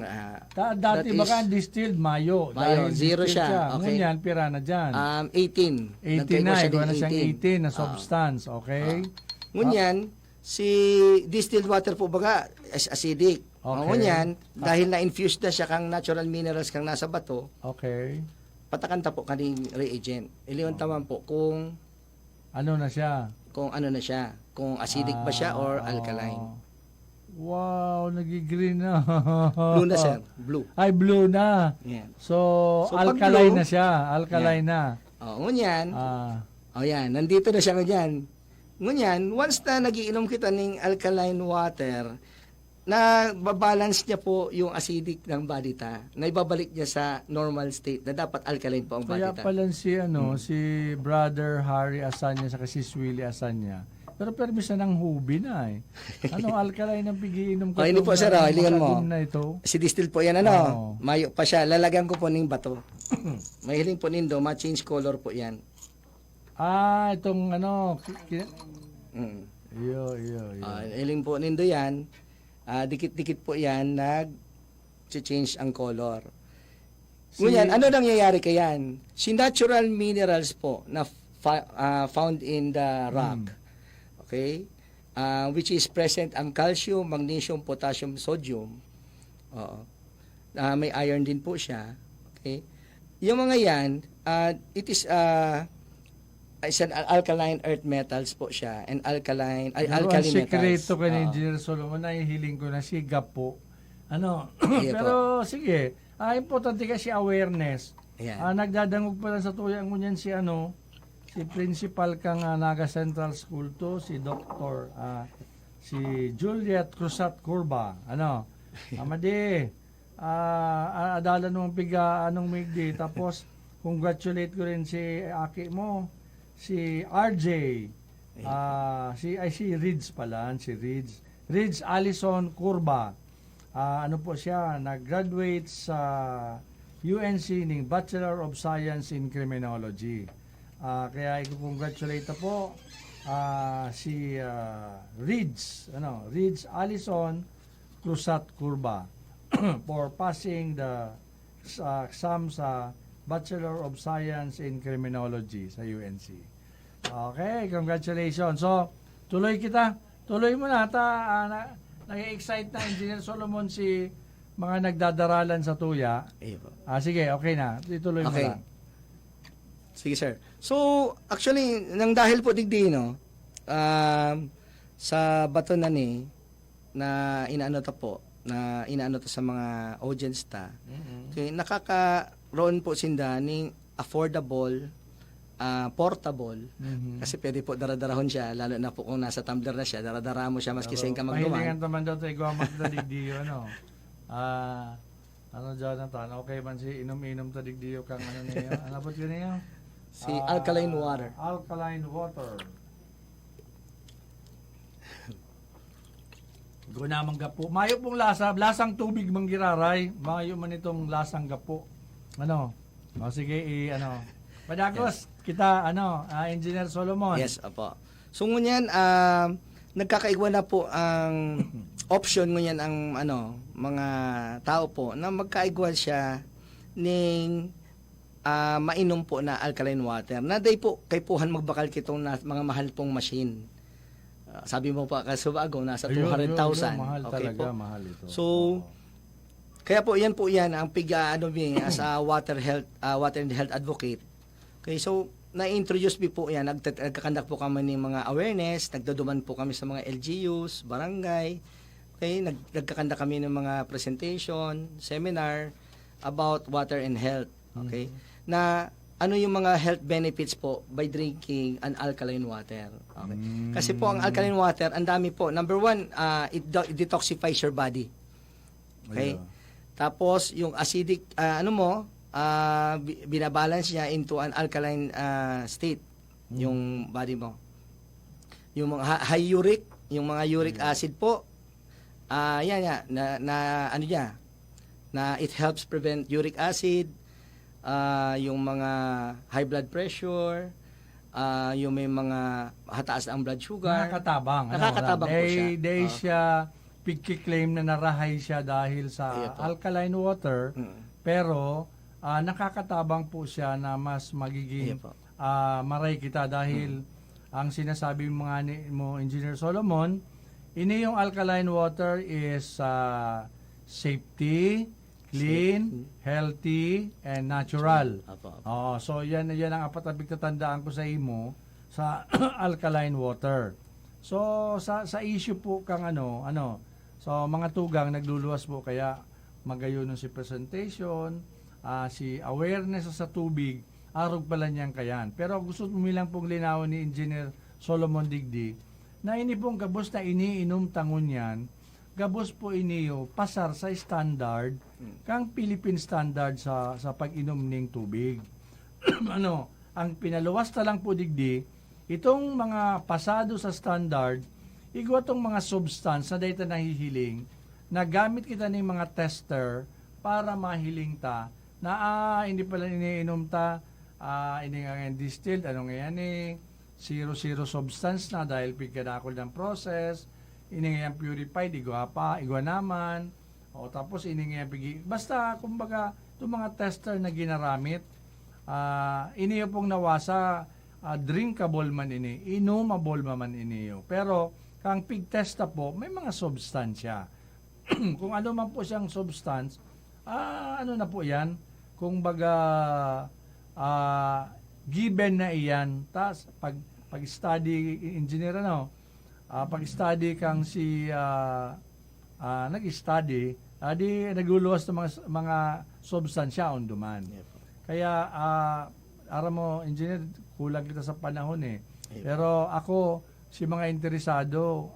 Dati that baka is- distilled mayo. Mayo, Dahil zero distilled siya. Okay. Ngunyan, pirana dyan. 18. 18 na, siya ikaw ng na siyang 18 na substance, okay? Ngunyan, si distilled water po baga is acidic. Okay. Ngunyan, dahil na-infuse na siya kang natural minerals kang nasa bato, Okay. patakan ta po kaning reagent. Iliwan taman po kung Ano na siya? ano na siya, kung acidic ba siya or alkaline. Wow, nag-green na. Blue na sir, blue. Ay, blue na. Yan. So, So, pag alkaline blue, na siya. Alkaline na. Ngunyan, yan, nandito na siya ngunyan. Ngunyan, once na nagiinom kita ng alkaline water, na babalance niya po yung acidic ng body na ibabalik niya sa normal state na dapat alkaline po ang body Kaya pala si Brother Harry Asanya sa si Willie Asanya, pero permis na ng hubi na eh. Ano, alkaline ang pigiinom ko. Oh, hindi po, sir, hilingan mo. Na ito. Si distill po yan, ano? Oo. Mayo pa siya. Lalagyan ko po ng bato. Mahiling po nindo, ma-change color po yan. Itong ano, Mm. iyo. Hiling po nindo yan. Dikit-dikit po yan, nag-change ang color. Ngunyan, ano nangyayari kayan? Si natural minerals po na found in the rock, okay? Which is present ang calcium, magnesium, potassium, sodium. Oo. May iron din po siya. Okay? Yung mga yan, it is it's an alkaline earth metals po siya and alkaline Ang metals. sekreto kay Oo. Engineer Solomon, nahihiling ko na si Gapo. Ano, Sige pero sige, importante kasi awareness. Ayan. Nagdadangog pala sa tuyang ngunyan si si principal kang Naga Central School to, si Dr. Si Juliet Cruzat Curba. Ano, amadi, adalan mo piga anong migdi. Tapos, congratulate ko rin si Aki mo, si RJ, si Rids pala, si Rids Allison Curba. Ano po siya, nag-graduate sa UNC ng Bachelor of Science in Criminology. Kaya i-congratulate na po si Rids Allison Cruzat Curba for passing the exam sa Bachelor of Science in Criminology sa UNC. Okay, congratulations. So, tuloy mo na. Nag-excite na Engineer Solomon si mga nagdadaralan sa tuya. Sige, okay na. Ituloy mo Okay. lang. Sige, sir. So, actually, nang dahil po digdi, no, sa bato na ni, na inaano to sa mga audience ta, okay, nakakaroon po sinda ng affordable, portable, kasi pwede po daradarahon siya, lalo na po kung nasa tumbler na siya, daradara mo siya maski sa ka magduman. Mahilingan naman daw tayo gawa magdadigdiyo, ano. Jonathan, okay man si inom-inom tadigdiyo kang ano niya. Ano po yun niya? Si alkaline water. Alkaline water. Gunamang gapo. Mayo pong lasang tubig manggiraray. Mayo man itong lasang gapo. Ano? Sige, Padagos, kita, Engineer Solomon. Yes, apo. So, ngunyan, nagkakaigwa na po ang option ngunyan ang mga tao po na magkaigwa siya ng mainom po na alkaline water. Naday po, kay puhan magbakal kitong mga mahal pong machine. Sabi mo pa, kasubago, nasa 200,000. Mahal Okay talaga, po. mahal ito. So, kaya po yan ang piga as a water and health advocate. Okay, so na-introduce po yan, nagkakandak po kami ng mga awareness, nagdaduman po kami sa mga LGUs, barangay. Okay, nagkakandak kami ng mga presentation, seminar about water and health. Okay? Na ano yung mga health benefits po by drinking an alkaline water. Okay? Kasi po ang alkaline water, ang dami po. Number one, it detoxifies your body. Okay? Ayun. Tapos yung acidic binabalance niya into an alkaline state yung body mo. Yung mga high uric, yung mga uric acid po, na it helps prevent uric acid, yung mga high blood pressure, yung may mga hataas ang blood sugar. Nakakatabang po siya. Dahil siya pigki-claim na narahay siya dahil sa alkaline water, pero nakakatabang po siya na mas magiging maray kita dahil ang sinasabi mo Engineer Solomon, ini yung alkaline water is safety, clean, healthy, and natural. So yan ang apat na bigtatandaan ko sa imo sa alkaline water. So sa issue po kang so mga tugang nagluluwas po kaya magayon si presentation, si awareness sa tubig, arog pala niyang kayan. Pero gusto mo lang pong linawin ni Engineer Solomon Digdi na ini pong gabos na iniinom tangon yan, gabos po iniyo pasar sa standard kang Philippine standard sa pag-inom ng tubig. Ang pinaluwas ta lang po digdi itong mga pasado sa standard, igwa tong mga substance na data nahihiling, na gamit kita ng mga tester para mahiling ta na hindi pala iniinom ta, hindi nga ngayon distilled, ano nga yan zero substance na dahil pagkadakol ng process, ini nga yan purified, igwa naman, o tapos ini nga yan basta kumbaga itong mga tester na ginaramit, iniyo pong nawasa, drinkable man ini, inumable man iniyo. Pero kang pig testa po, may mga substansya. Kung ano man po siyang substance, ano na po yan, kung baga given na iyan, tas pag-study engineer pag-study kang nag-study, di naguluwas ng mga substansya on demand. Kaya ara mo engineer, kulang kita sa panahon Pero ako si mga interesado,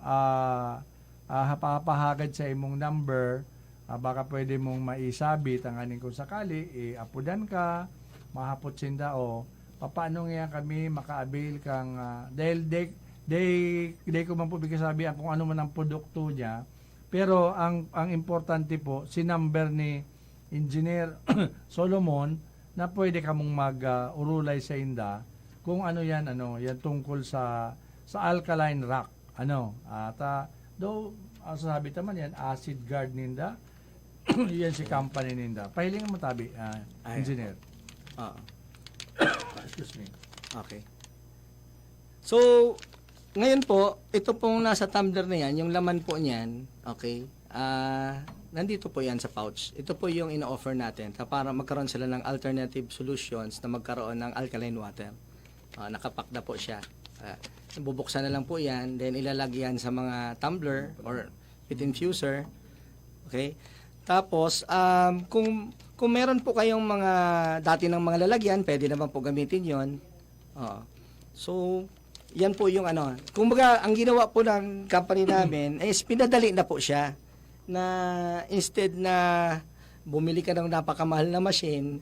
papahagad sa imong number, baka pwede mong maisabit ang aning kung sakali, apudan ka, mahapot sinda o paano nga kami maka-avail kang, dahil day ko man po bigkasabi kung ano man ang produkto niya, pero ang importante po, si number ni Engineer Solomon, na pwede ka mong mag-urulay sa inda, kung ano yan tungkol sa alkaline rock, though, sabi naman yan, acid guard ninda, yan si company ninda. Pahilingan mo tabi, engineer. Excuse me. Okay. So, ngayon po, ito pong nasa tumbler na yan, yung laman po niyan, okay, nandito po yan sa pouch. Ito po yung ino-offer natin para magkaroon sila ng alternative solutions na magkaroon ng alkaline water. Nakapack na po siya. Bubuksan na lang po yan, then ilalagyan sa mga tumbler or with infuser. Okay? Tapos, kung meron po kayong mga dati ng mga lalagyan, pwede naman po gamitin yon. So, yan po yung kumbaga, ang ginawa po ng company namin is pinadali na po siya na instead na bumili ka ng napakamahal na machine,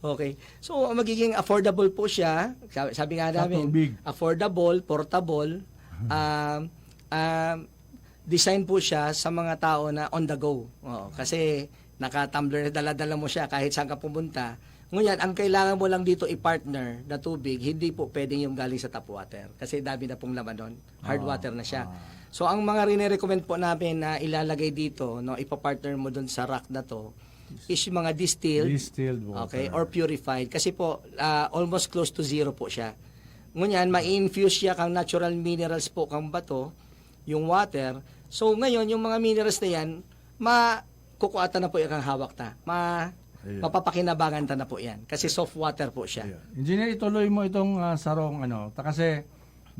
okay. So, magiging affordable po siya. Sabi nga namin, affordable, portable, design po siya sa mga tao na on the go. Kasi naka-tumbler, dala-dala mo siya kahit saan ka pumunta. Ngunyan, ang kailangan mo lang dito i-partner na tubig, hindi po pwedeng yung galing sa tap water. Kasi dami na pong laman doon. Hard water na siya. So, ang mga rin-recommend po namin na ilalagay dito, ipa-partner mo doon sa rack na to, is yung mga distilled water. Okay, or purified. Kasi po, almost close to zero po siya. Ngunyan, ma-infuse siya kang natural minerals po kang bato, yung water. So, ngayon, yung mga minerals na yan, kukuata na po yung kang hawak ta. Mapapakinabangan ta na po yan. Kasi soft water po siya. Engineer, ituloy mo itong sarong kasi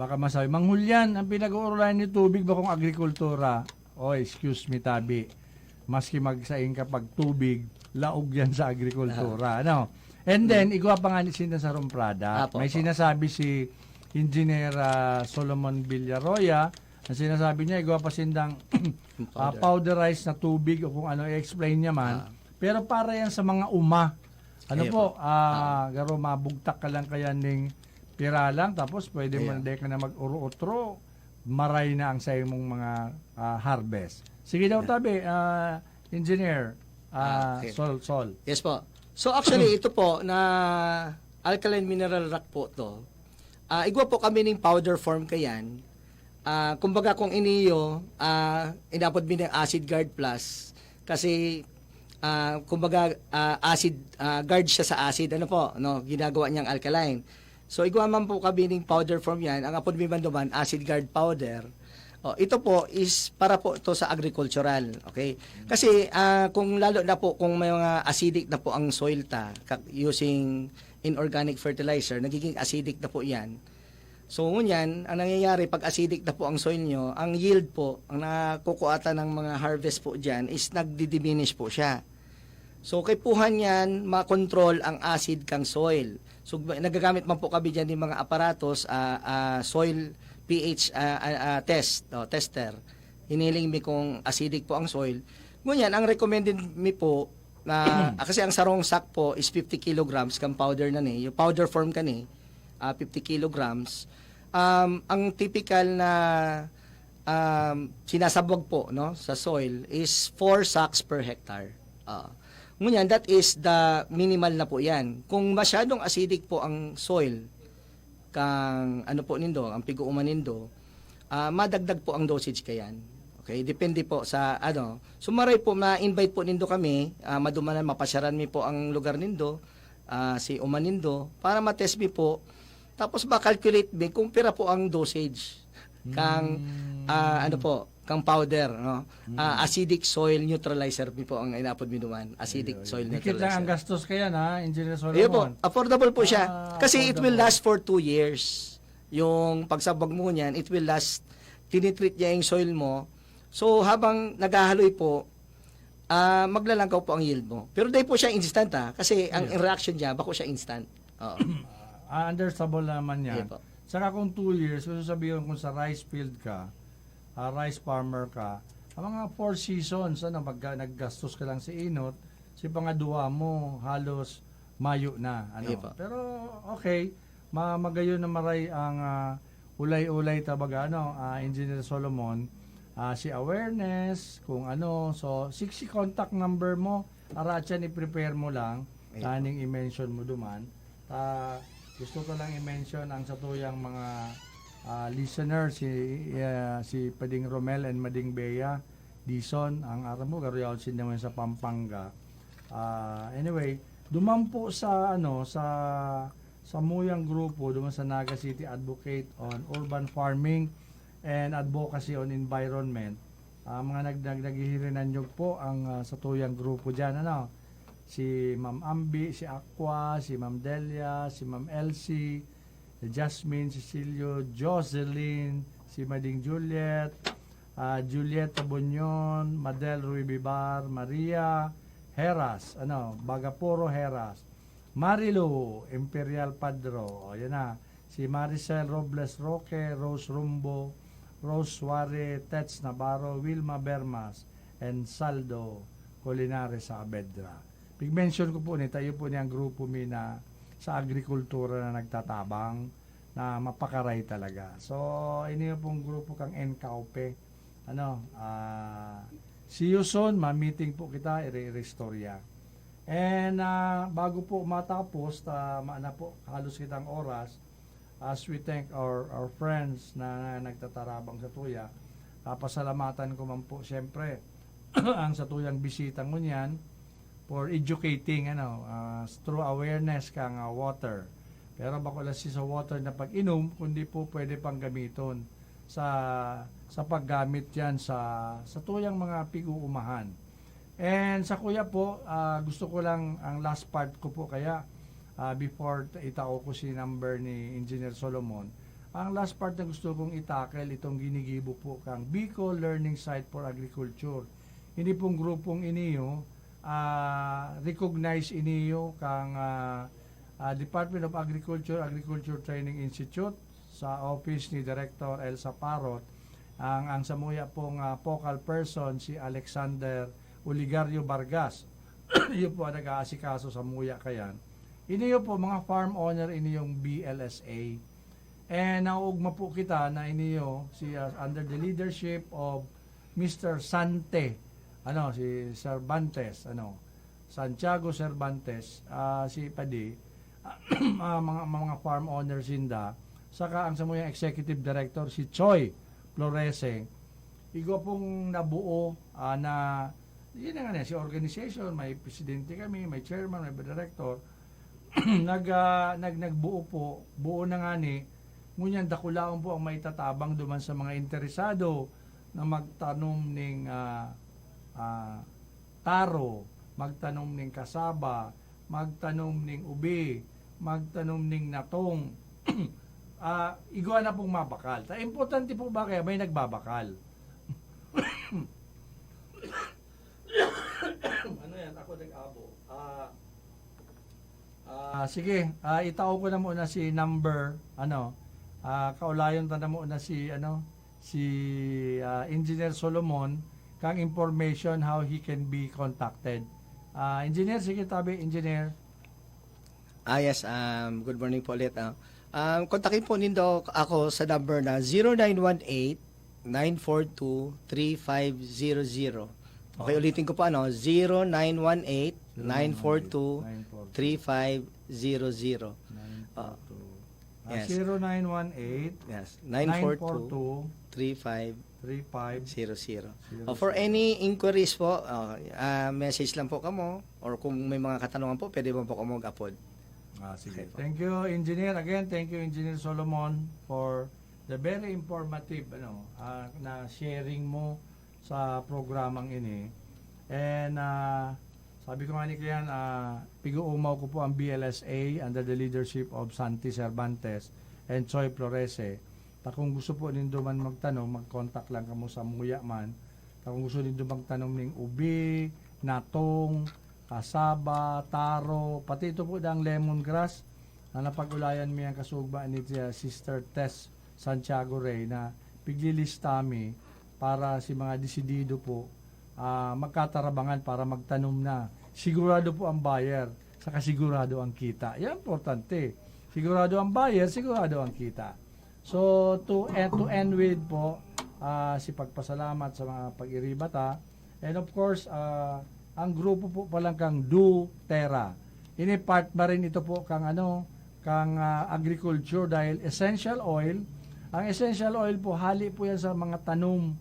baka masabi, manghulyan ang pinag-uuralan ni tubig ba kung agrikultura? Excuse me, tabi. Maski magsaing kapag tubig, laog yan sa agrikultura. And then, igwa pa nga ni sinasarong product. May sinasabi si Engineer Solomon Villaroya, na sinasabi niya, igwa pa sindang powderized na tubig o kung ano, i-explain niya man. Pero para yan sa mga garo mabugtak ka lang kaya ning pira lang, tapos pwede mo ka na mag-uro-utro, maray na ang sa mong mga harvest. Sige daw tabi, engineer, Sol. Yes po. So actually, ito po na alkaline mineral rock po to. Igwa po kami ng powder form kayan. Kumbaga kung iniyo, inapod mi ng acid guard plus kasi kumbaga acid guard siya sa acid ginagawa niyang alkaline. So igwa man po kami ng powder form yan, ang apod mi man duman acid guard powder. Ito po is para po to sa agricultural, okay? Kasi kung lalo na po kung may mga acidic na po ang soil using inorganic fertilizer, nagiging acidic na po 'yan. So ngunyan, ang nangyayari pag acidic na po ang soil nyo, ang yield po, ang nakukuata ng mga harvest po diyan is nagdi-diminish po siya. So kaipuhan yan, makontrol ang acid kang soil. So nagagamit man po kami diyan ng mga aparatos, soil pH tester. Hiniling mi kung acidic po ang soil. Ngunyan, ang recommended mi po na kasi ang sarong sack po is 50 kilograms kang powder na ni. Yung powder form ka ni, 50 kilograms. ang typical na sinasabog po, no, sa soil is 4 sacks per hectare. Ngunyan, that is the minimal na po yan. Kung masyadong acidic po ang soil, kang ano po nindo, ang piguuman nindo, madagdag po ang dosage kayan. Okay, depende po sa ano. Sumaray po, ma-invite po nindo kami, madumanan, mapasyaran mi po ang lugar nindo, si uman nindo, para matest mi po. Tapos ba-calculate mi kung pira po ang dosage kang ano po, kang powder, no? Acidic soil neutralizer mi po ang inapod mi duman. Acidic soil Dikit lang ang neutralizer. gastos kaya na, Engineer Ayun po, Solomon. affordable po siya. Kasi it will affordable. last for 2 years. Yung pagsabog mo niyan, it will last. Tinitreat niya yung soil mo. So, habang naghahaloy po, maglalangkaw po ang yield mo. Pero dahil po siya instant kasi ang reaction niya, bako siya instant. Oo. Understandable naman yan. Ayun po. Saka kung 2 years, kung sasabihin kung sa rice field ka, rice farmer ka, ang mga 4 seasons, naggastos ka lang sa inot, si pangadua mo, halos Mayo na. Ayun po. Pero okay, magayon na maray ang ulay-ulay tabaga, Engineer Solomon, si awareness, kung ano, so 60 contact number mo, aratyan i-prepare mo lang, Ayun po. taning i-mention mo duman. Gusto ko lang i-mention ang satuyang mga listener, si Pading Romel and Mading Bea, Dison, ang aram mo, garuyaw sin naman sa Pampanga. Anyway, dumampo sa sa Muyang grupo, duman sa Naga City Advocate on Urban Farming and Advocacy on Environment. Mga naghihirinan nyo po ang satuyang grupo dyan, si Ma'am Ambi, si Aqua, si Ma'am Delia, si Ma'am Elsie, si Jasmine, Cecilio, Jocelyn, si Mading Juliet, Julieta Bunyon, Madel Ruibibar, Maria Heras, Bagapuro Heras, Marilu Imperial Padro, yan na, si Maricel Robles Roque, Rose Rumbo, Rose Suare, Tets Navarro, Wilma Bermas, and Saldo Colinares Saavedra. Pig-mention ko po tayo po niyang grupo na sa agrikultura na nagtatabang na mapakaray talaga. So, ini pong grupo kang NKOP. See you soon. Ma-meeting po kita, i-restorya. And bago po matapos, maana po halos kitang oras, as we thank our friends na nagtatarabang sa tuya, pasalamatan ko man po siyempre ang satuyang bisitang ngunyan for educating through awareness kang water. Pero bako lang sa water na pag-inom, kundi po pwede pang gamiton sa paggamit yan sa tuyang mga pig-uumahan. And sa kuya po, gusto ko lang ang last part ko po kaya before itao ko si number ni Engineer Solomon. Ang last part na gusto kong itakel itong ginigibo po kang Bicol Learning Site for Agriculture. Hindi pong grupong iniyo recognize iniyo kang Department of Agriculture Training Institute sa office ni Director Elsa Parot. Ang samuya pong focal person si Alexander Oligario Vargas. Iyo po ang nag-aasikaso sa muya kayan. Iniyo po mga farm owner iniyong BLSA. And nauugma po kita na iniyo under the leadership of Mr. Sante, si Cervantes, Santiago Cervantes, si Padi, mga farm owners inda, saka ang samuyang executive director si Choi Florese. Igo pong nabuo na yun na nga si organization, may presidente kami, may chairman, may director. Nagbuo po, buo na nga ni, ngunyan dakulaon po ang maitatabang duman sa mga interesado na magtanom ng taro, magtanom ng kasaba, magtanom ng ubi, magtanom ng natong. Igawa na pong mabakal. Importante po ba kaya may nagbabakal? Ako nag-abo. Sige, itao ko na muna si number, kaulayon ta na muna si Engineer Solomon, kang information how he can be contacted. Engineer, sige tabi, Engineer. Yes, good morning po ulit. Kontakin po nindo ako sa number na 0918-942-3500. Okay, ulitin ko po Ah, 0918-942-3500. Yes. 0918 Yes, 942 942-3500. 3500. For any inquiries po, message lang po kamo, or kung may mga katanungan po, pwede mo po kamo mag-upload. Sige. Okay po. Thank you, Engineer. Again, thank you, Engineer Solomon, for the very informative na sharing mo sa programang ini. And sabi ko nga ni Kian, pig-uumaw ko po ang BLSA under the leadership of Santi Cervantes and Choi Florese. Kung gusto po nindo man magtanong, mag-contact lang kamo sa Muya man. Kung gusto nindo magtanong ng ubi, natong, kasaba, taro, pati ito po ang lemongrass na napag-ulayan mi ang kasugba ni Sister Tess Santiago Rey na piglilistami para si mga desidido po magkatarabangan para magtanom na. Sigurado po ang buyer, saka sigurado ang kita. Yan importante. Sigurado ang buyer, sigurado ang kita. So to end with po si pagpasalamat sa mga pag-iribata, and of course ang grupo po palang kang Do Terra. Ini-part ba rin ito po kang agriculture dahil essential oil. Ang essential oil po, hali po yan sa mga tanom.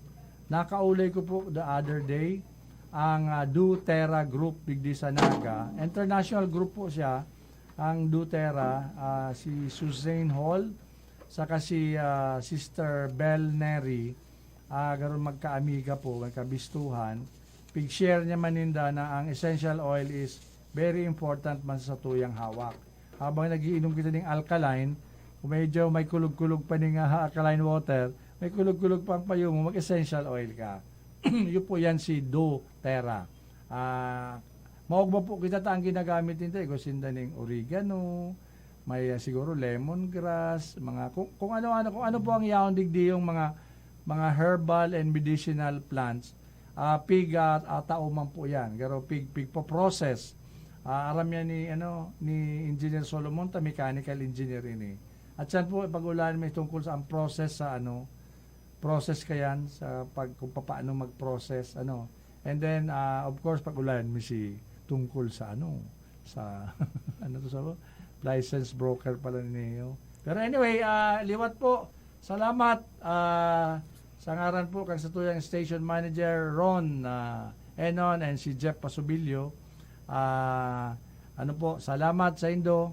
Nakaulay ko po the other day ang Do Terra Group Bigdi sa Naga. International group po siya, ang Do Terra, si Suzanne Hall, saka si Sister Bell Neri, garon magkaamiga po, magkabistuhan. Pig-share niya maninda na ang essential oil is very important man sa tuyang hawak. Habang nagiinom kita ng alkaline, kung medyo may kulog-kulog pa ng alkaline water, may kulog-kulog pang payo mo, mag-essential oil ka. Yun po yan si Do Terra. Maugba po kita ang ginagamit nito, gusinda ng oregano, may siguro lemongrass, mga kung ano po ang yaon digdi yung mga herbal and medicinal plants. Pig tauman po yan. Pero pig po process. Aram yan ni Engineer Solomon, mechanical engineer ini. At yan po pag-ulan may tungkol sa ang process sa process kayan sa kung paano mag-process And then of course pag-ulan may si tungkol sa sa license broker pala niyo. Pero anyway, liwat po. Salamat sa ngaran po kang sa tuyang station manager Ron Enon and si Jeff Pasubilio. Salamat sa Indo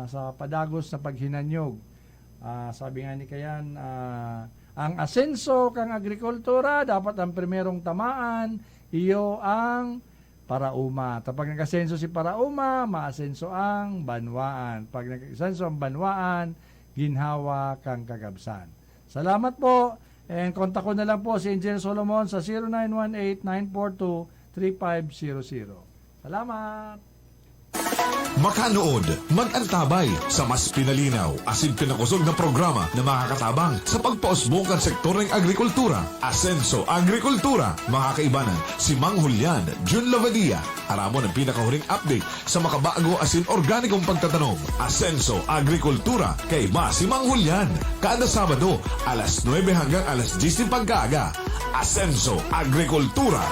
sa padagos na paghinanyog. Sabi nga ni Kayan, ang asenso kang agrikultura dapat ang primerong tamaan, iyo ang Parauma. Kapag nag-asenso si Parauma, maasenso ang Banwaan. Pag nag-asenso ang Banwaan, ginhawa kang Kagabsan. Salamat po. And kontak ko na lang po si Engineer Solomon sa 0918-942-3500. Salamat! Makanood, mag-antabay sa mas pinalinaw, asin pinakusog na programa na makakatabang sa pagpausbong kan sektor ng agrikultura. Asenso Agrikultura, mga kaibanan, si Mang Julian, Jun Lavadia, aramon ang pinakahuring update sa makabago asin organikong pagtatanom. Asenso Agrikultura, kay ba si Mang Julian, kada Sabado, alas 9 hanggang alas 10 pagkaaga. Asenso Agrikultura.